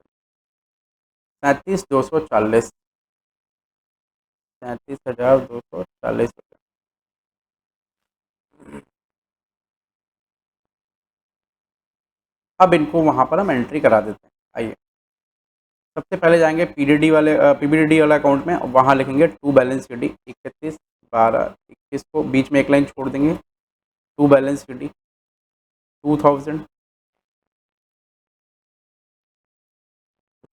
Speaker 1: 37,240, 37,240 रुपये। अब इनको वहाँ पर हम एंट्री करा देते हैं। आइए, सबसे पहले जाएंगे PBDD वाला अकाउंट में, वहाँ लिखेंगे टू बैलेंस शीट 31/12/21 को बीच में एक लाइन छोड़ देंगे। टू बैलेंस शीट 2,000,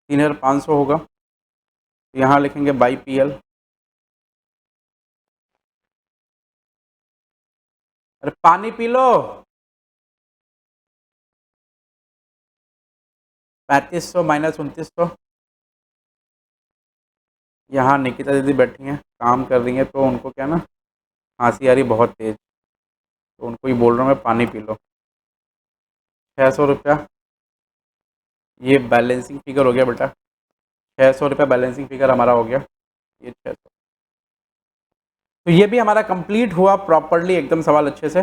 Speaker 1: 3,500 होगा। यहाँ लिखेंगे बाई PL। अरे पानी पी लो। 3,500 माइनस 2,900। यहाँ निकिता दीदी बैठी हैं, काम कर रही हैं, तो उनको क्या ना खांसी आ रही बहुत तेज़, तो उनको ही बोल रहा हूँ मैं, पानी पी लो। 600 रुपया ये बैलेंसिंग फिगर हो गया बेटा। 600 रुपया बैलेंसिंग फिगर हमारा हो गया, ये 600। तो ये भी हमारा कंप्लीट हुआ प्रॉपरली, एकदम सवाल अच्छे से।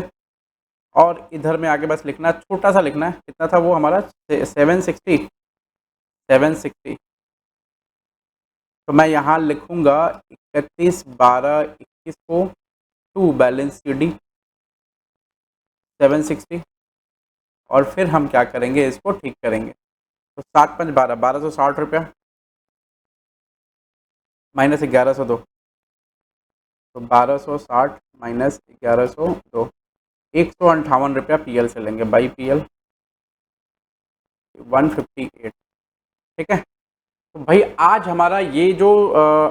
Speaker 1: और इधर में आगे बस लिखना, छोटा सा लिखना है, कितना था वो हमारा? 760, 760। तो मैं यहाँ लिखूँगा 31/12/21 को टू बैलेंस शीट 760, और फिर हम क्या करेंगे, इसको ठीक करेंगे। तो 7×5 = 12, 1,260 रुपया माइनस 1,102, तो 1,260 माइनस 1,102, 158 रुपया PL से लेंगे, बाई PL 158। ठीक है। तो भाई आज हमारा ये जो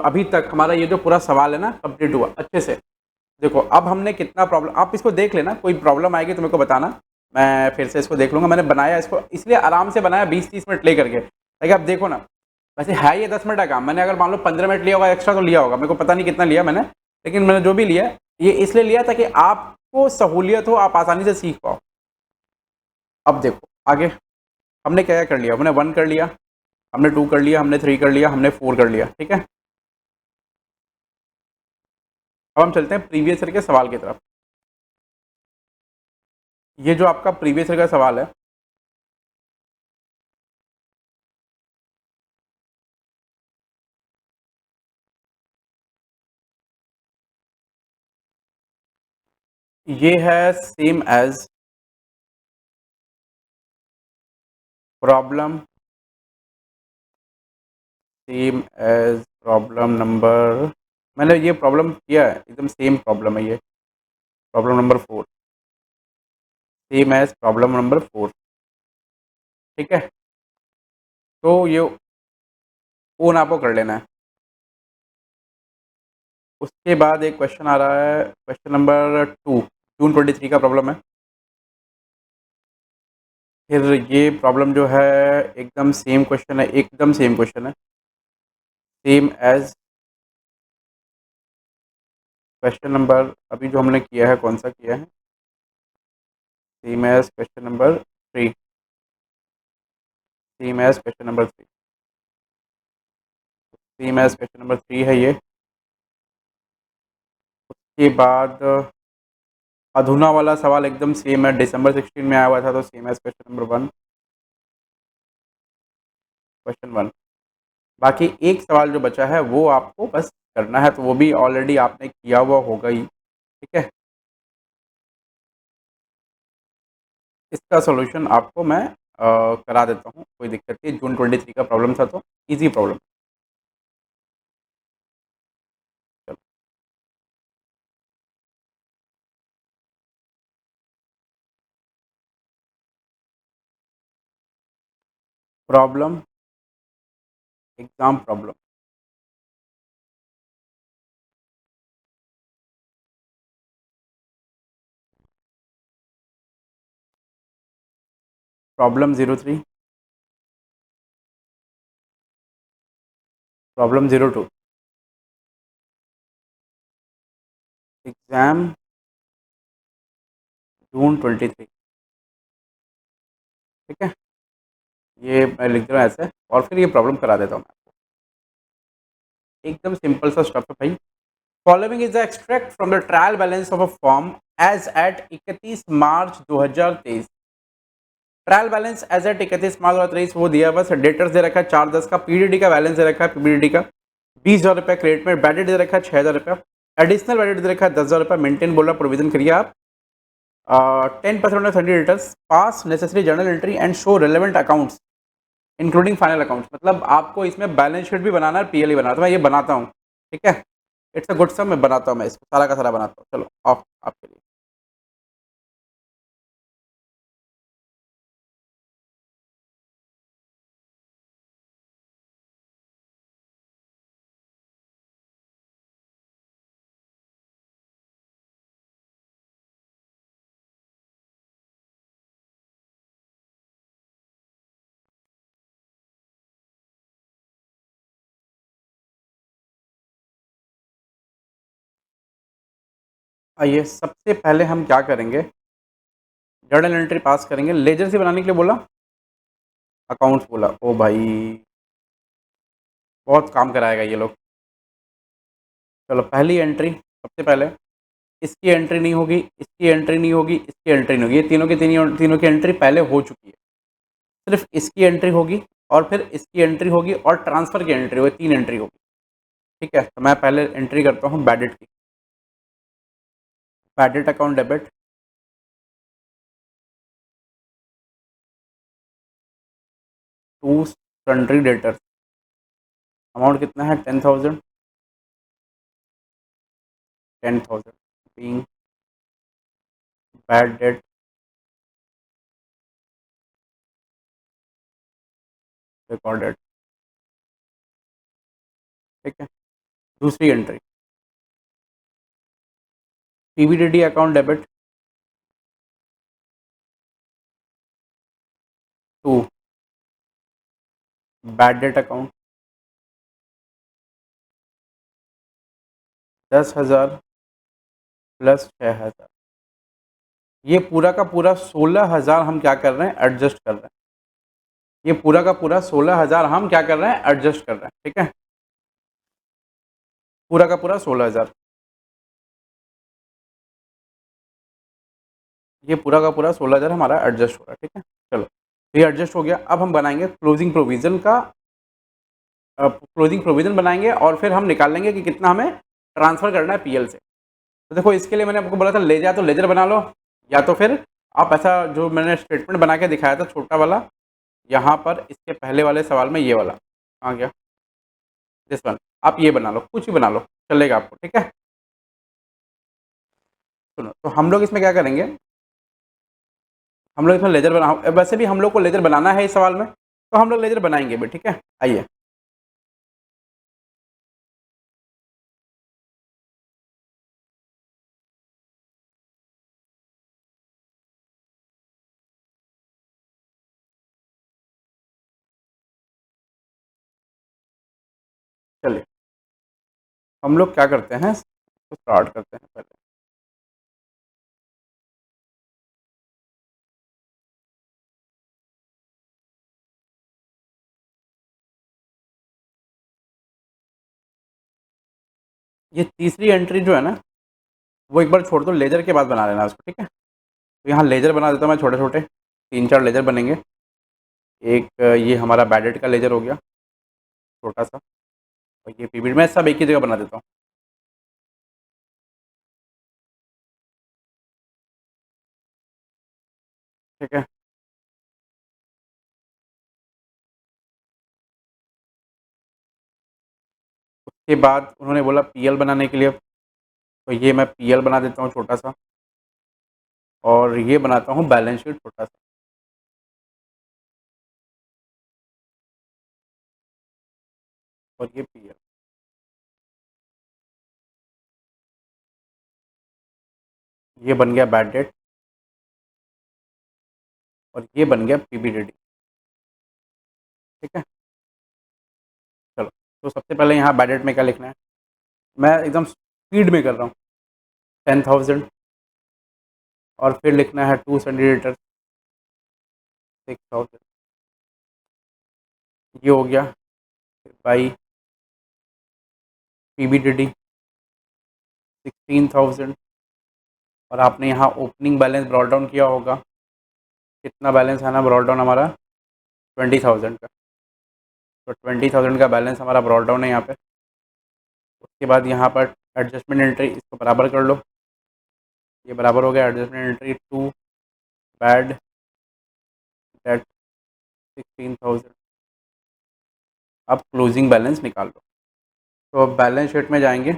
Speaker 1: अभी तक हमारा ये जो पूरा सवाल है ना, कंप्लीट हुआ अच्छे से। देखो अब हमने कितना प्रॉब्लम, आप इसको देख लेना, कोई प्रॉब्लम आएगी तो मेरे को बताना, मैं फिर से इसको देख लूँगा। मैंने बनाया इसको इसलिए आराम से बनाया, 20-30 मिनट ले करके, ताकि आप देखो ना। वैसे है ये 10 मिनट का काम, मैंने अगर मान लो 15 मिनट लिया होगा एक्स्ट्रा तो लिया होगा, मेरे को पता नहीं कितना लिया मैंने, लेकिन मैंने जो भी लिया ये इसलिए लिया ताकि आपको सहूलियत हो, आप आसानी से सीख पाओ। अब देखो आगे हमने क्या क्या कर लिया, हमने 1 कर लिया, हमने 2 कर लिया, हमने 3 कर लिया, हमने 4 कर लिया। ठीक है, अब हम चलते हैं प्रीवियस ईयर के सवाल की तरफ। ये जो आपका प्रीवियस ईयर का सवाल है, ये है same as problem, same as problem number, मैंने ये प्रॉब्लम किया है, एकदम सेम प्रॉब्लम है ये, problem number 4, same as problem number 4। ठीक है, तो ये ओन आपको कर लेना है। उसके बाद एक क्वेश्चन आ रहा है, क्वेश्चन नंबर 2, जून 23 का प्रॉब्लम है। फिर ये प्रॉब्लम जो है एकदम सेम क्वेश्चन है, एकदम सेम क्वेश्चन है, सेम एज क्वेश्चन नंबर अभी जो हमने किया है, कौन सा किया है, same as question number 3, same as question number 3, same as question number 3 है ये। के बाद अधुना वाला सवाल एकदम सेम है, दिसंबर 16 में आया हुआ था, तो same as question number 1, question 1। बाकी एक सवाल जो बचा है वो आपको बस करना है, तो वो भी ऑलरेडी आपने किया हुआ होगा ही, ठीक है। इसका सॉल्यूशन आपको मैं करा देता हूँ, कोई दिक्कत नहीं। जून 23 का प्रॉब्लम था तो इजी प्रॉब्लम। चलो, problem, exam problem, problem 03, problem 02, exam June 23, ठीक है। ये मैं लिख दे रहा हूँ ऐसे, और फिर ये प्रॉब्लम करा देता हूँ मैं आपको। एकदम सिंपल सा स्टफ है भाई। Following is the extract from the trial balance of a firm as at 31 March 2023। Trial balance as at 31 March 2023 वो दिया, बस डेटर्स दे रखा है 4/10 का, पीडीडी का बैलेंस दे रखा है, पीडीडी का 20,000 रुपये, क्रेडिट में बैडेड दे रखा है 6,000 रुपये, एडिशनल बैडेड दे रखा है 10,000 रुपये, मेंटेन बोला प्रोविजन करिए आप 10% of 30 debtors, pass necessary journal entry and show relevant accounts including final accounts. मतलब आपको इसमें बैलेंस शीट भी बनाना है, पीएल भी बनाना है, तो मैं ये बनाता हूँ, ठीक है। इट्स अ गुड सम, मैं बनाता हूँ, मैं इसको सारा का सारा बनाता हूँ। चलो ऑफ आपके लिए। आइए, सबसे पहले हम क्या करेंगे, जर्नल एंट्री पास करेंगे। लेजर से बनाने के लिए बोला, अकाउंट्स बोला, ओ भाई बहुत काम कराएगा ये लोग। चलो पहली एंट्री, सबसे पहले इसकी एंट्री नहीं होगी, इसकी एंट्री नहीं होगी, इसकी एंट्री नहीं होगी, ये तीनों की तीनों की एंट्री पहले हो चुकी है। सिर्फ इसकी एंट्री होगी और फिर इसकी एंट्री होगी और ट्रांसफ़र की एंट्री होगी, 3 एंट्री होगी, ठीक है। तो मैं पहले एंट्री करता हूँ बैडेट की, bad debt account debit, to sundry debtors, amount कितना है 10,000, 10,000 बीइंग बैड डेट रिकॉर्डेड, ठीक है। दूसरी entry PBDD account debit to bad debt account 10,000 plus 6,000, ये पूरा का पूरा 16,000 हम क्या कर रहे हैं, एडजस्ट कर रहे हैं। ये पूरा का पूरा 16,000 हम क्या कर रहे हैं, एडजस्ट कर रहे हैं, ठीक है। पूरा का पूरा 16,000, ये पूरा का पूरा 16,000 हमारा एडजस्ट हो रहा है, ठीक है। चलो, ये एडजस्ट हो गया। अब हम बनाएंगे क्लोजिंग प्रोविजन का, क्लोजिंग प्रोविजन बनाएंगे और फिर हम निकाल लेंगे कि कितना हमें ट्रांसफ़र करना है पीएल से। तो देखो, इसके लिए मैंने आपको बोला था ले जा तो लेजर बना लो, या तो फिर आप ऐसा जो मैंने स्टेटमेंट बना के दिखाया था छोटा वाला, यहाँ पर इसके पहले वाले सवाल में ये वाला आ गया, दिस वन, आप ये बना लो, कुछ भी बना लो, चलेगा आपको, ठीक है। सुनो, तो हम लोग इसमें क्या करेंगे, हम लोग इसमें लेज़र बना, वैसे भी हम लोग को लेज़र बनाना है इस सवाल में, तो हम लोग लेज़र बनाएंगे भी, ठीक है। आइए, चलिए हम लोग क्या करते हैं, तो स्टार्ट करते हैं पहले। ये तीसरी एंट्री जो है ना, वो एक बार छोड़ दो, लेज़र के बाद बना लेना उसको, ठीक है। तो यहाँ लेज़र बना देता हूँ मैं, छोटे छोटे 3-4 लेज़र बनेंगे। एक ये हमारा बैडेड का लेज़र हो गया छोटा सा, और ये पीबीड में सब एक ही जगह बना देता हूँ, ठीक है। उसके बाद उन्होंने बोला पीएल बनाने के लिए, तो ये मैं पीएल बना देता हूँ छोटा सा, और ये बनाता हूँ बैलेंस शीट छोटा सा, और ये पीएल, ये बन गया बैड डेट, और ये बन गया पीबीडीडी, ठीक है। चलो, तो सबसे पहले यहाँ बैड डेट में क्या लिखना है, मैं एकदम स्पीड में कर रहा हूँ, 10,000, और फिर लिखना है 2 सेंटीमीटर, 6,000, ये हो गया। बाई पीबीडीडी 16,000, और आपने यहाँ ओपनिंग बैलेंस ब्रॉड डाउन किया होगा, कितना बैलेंस है ना ब्रॉड डाउन हमारा, 20,000 का, तो 20,000 का बैलेंस हमारा ब्रॉड डाउन है यहाँ पे। उसके बाद यहाँ पर एडजस्टमेंट एंट्री, इसको बराबर कर लो, ये बराबर हो गया adjustment entry to bad debt 16,000। अब क्लोजिंग बैलेंस निकाल लो, तो अब बैलेंस शीट में जाएंगे,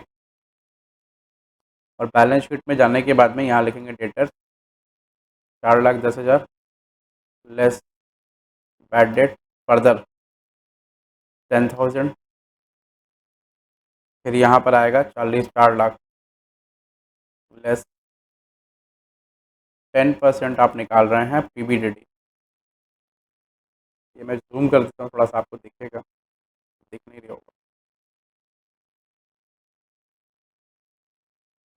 Speaker 1: और बैलेंस शीट में जाने के बाद में यहाँ लिखेंगे debtor 4,10,000 less bad debt further 10,000, फिर यहाँ पर आएगा 4 लाख लेस 10% आप निकाल रहे हैं पीबीडीडी। ये मैं जूम कर देता हूँ, थोड़ा सा आपको दिखेगा, दिख नहीं रहा होगा,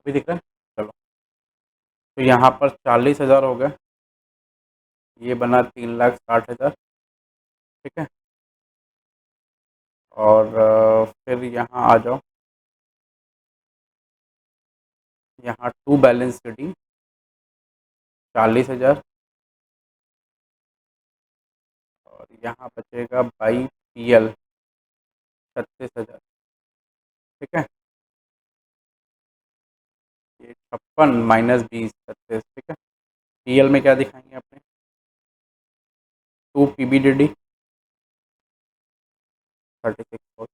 Speaker 1: अभी दिख रहा है। चलो, तो यहाँ पर 40,000 हो गए, ये बना 3,60,000, ठीक है। और फिर यहाँ आ जाओ, यहाँ टू बैलेंस शीटिंग 40,000, और यहाँ बचेगा बाई पीएल 36,000, ठीक है। ये 56 माइनस 20 36, ठीक है। पीएल में क्या दिखाएंगे अपने, टू पीबीडीडी 36,000।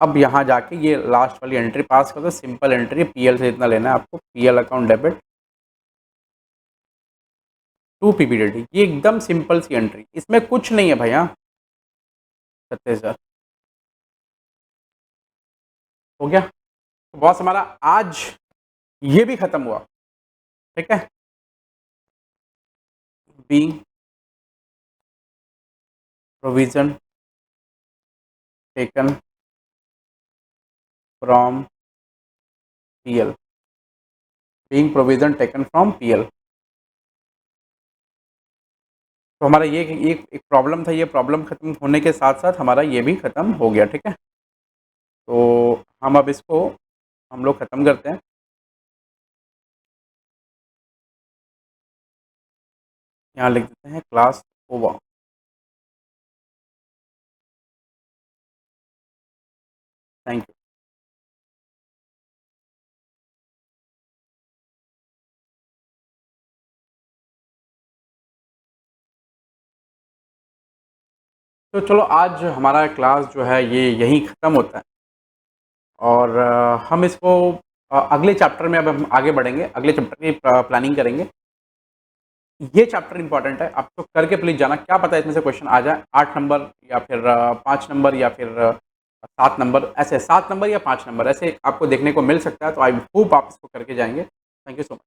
Speaker 1: अब यहाँ जाके ये लास्ट वाली एंट्री पास कर दो, सिंपल एंट्री, पीएल से इतना लेना है आपको, पीएल अकाउंट डेबिट टू पीबीडीडी, ये एकदम सिंपल सी एंट्री, इसमें कुछ नहीं है भैया। 36,000 हो गया। तो बॉस हमारा आज ये भी खत्म हुआ, ठीक है। Being provision taken from PL, being provision taken from PL, तो हमारा ये एक प्रॉब्लम था, ये प्रॉब्लम खत्म होने के साथ साथ हमारा ये भी खत्म हो गया, ठीक है। तो हम अब इसको हम लोग खत्म करते हैं। यहाँ लिख देते हैं क्लास ओवर। Thank you. तो चलो आज हमारा क्लास जो है ये यहीं ख़त्म होता है, और हम इसको अगले चैप्टर में अब हम आगे बढ़ेंगे, अगले चैप्टर की प्लानिंग करेंगे। ये चैप्टर इंपॉर्टेंट है, आपको करके प्लीज जाना, क्या पता इसमें से क्वेश्चन आ जाए 8 नंबर या फिर 5 नंबर या फिर 7 नंबर, ऐसे 7 नंबर या 5 नंबर ऐसे आपको देखने को मिल सकता है। तो आई होप आप इसको करके जाएंगे। Thank you so much.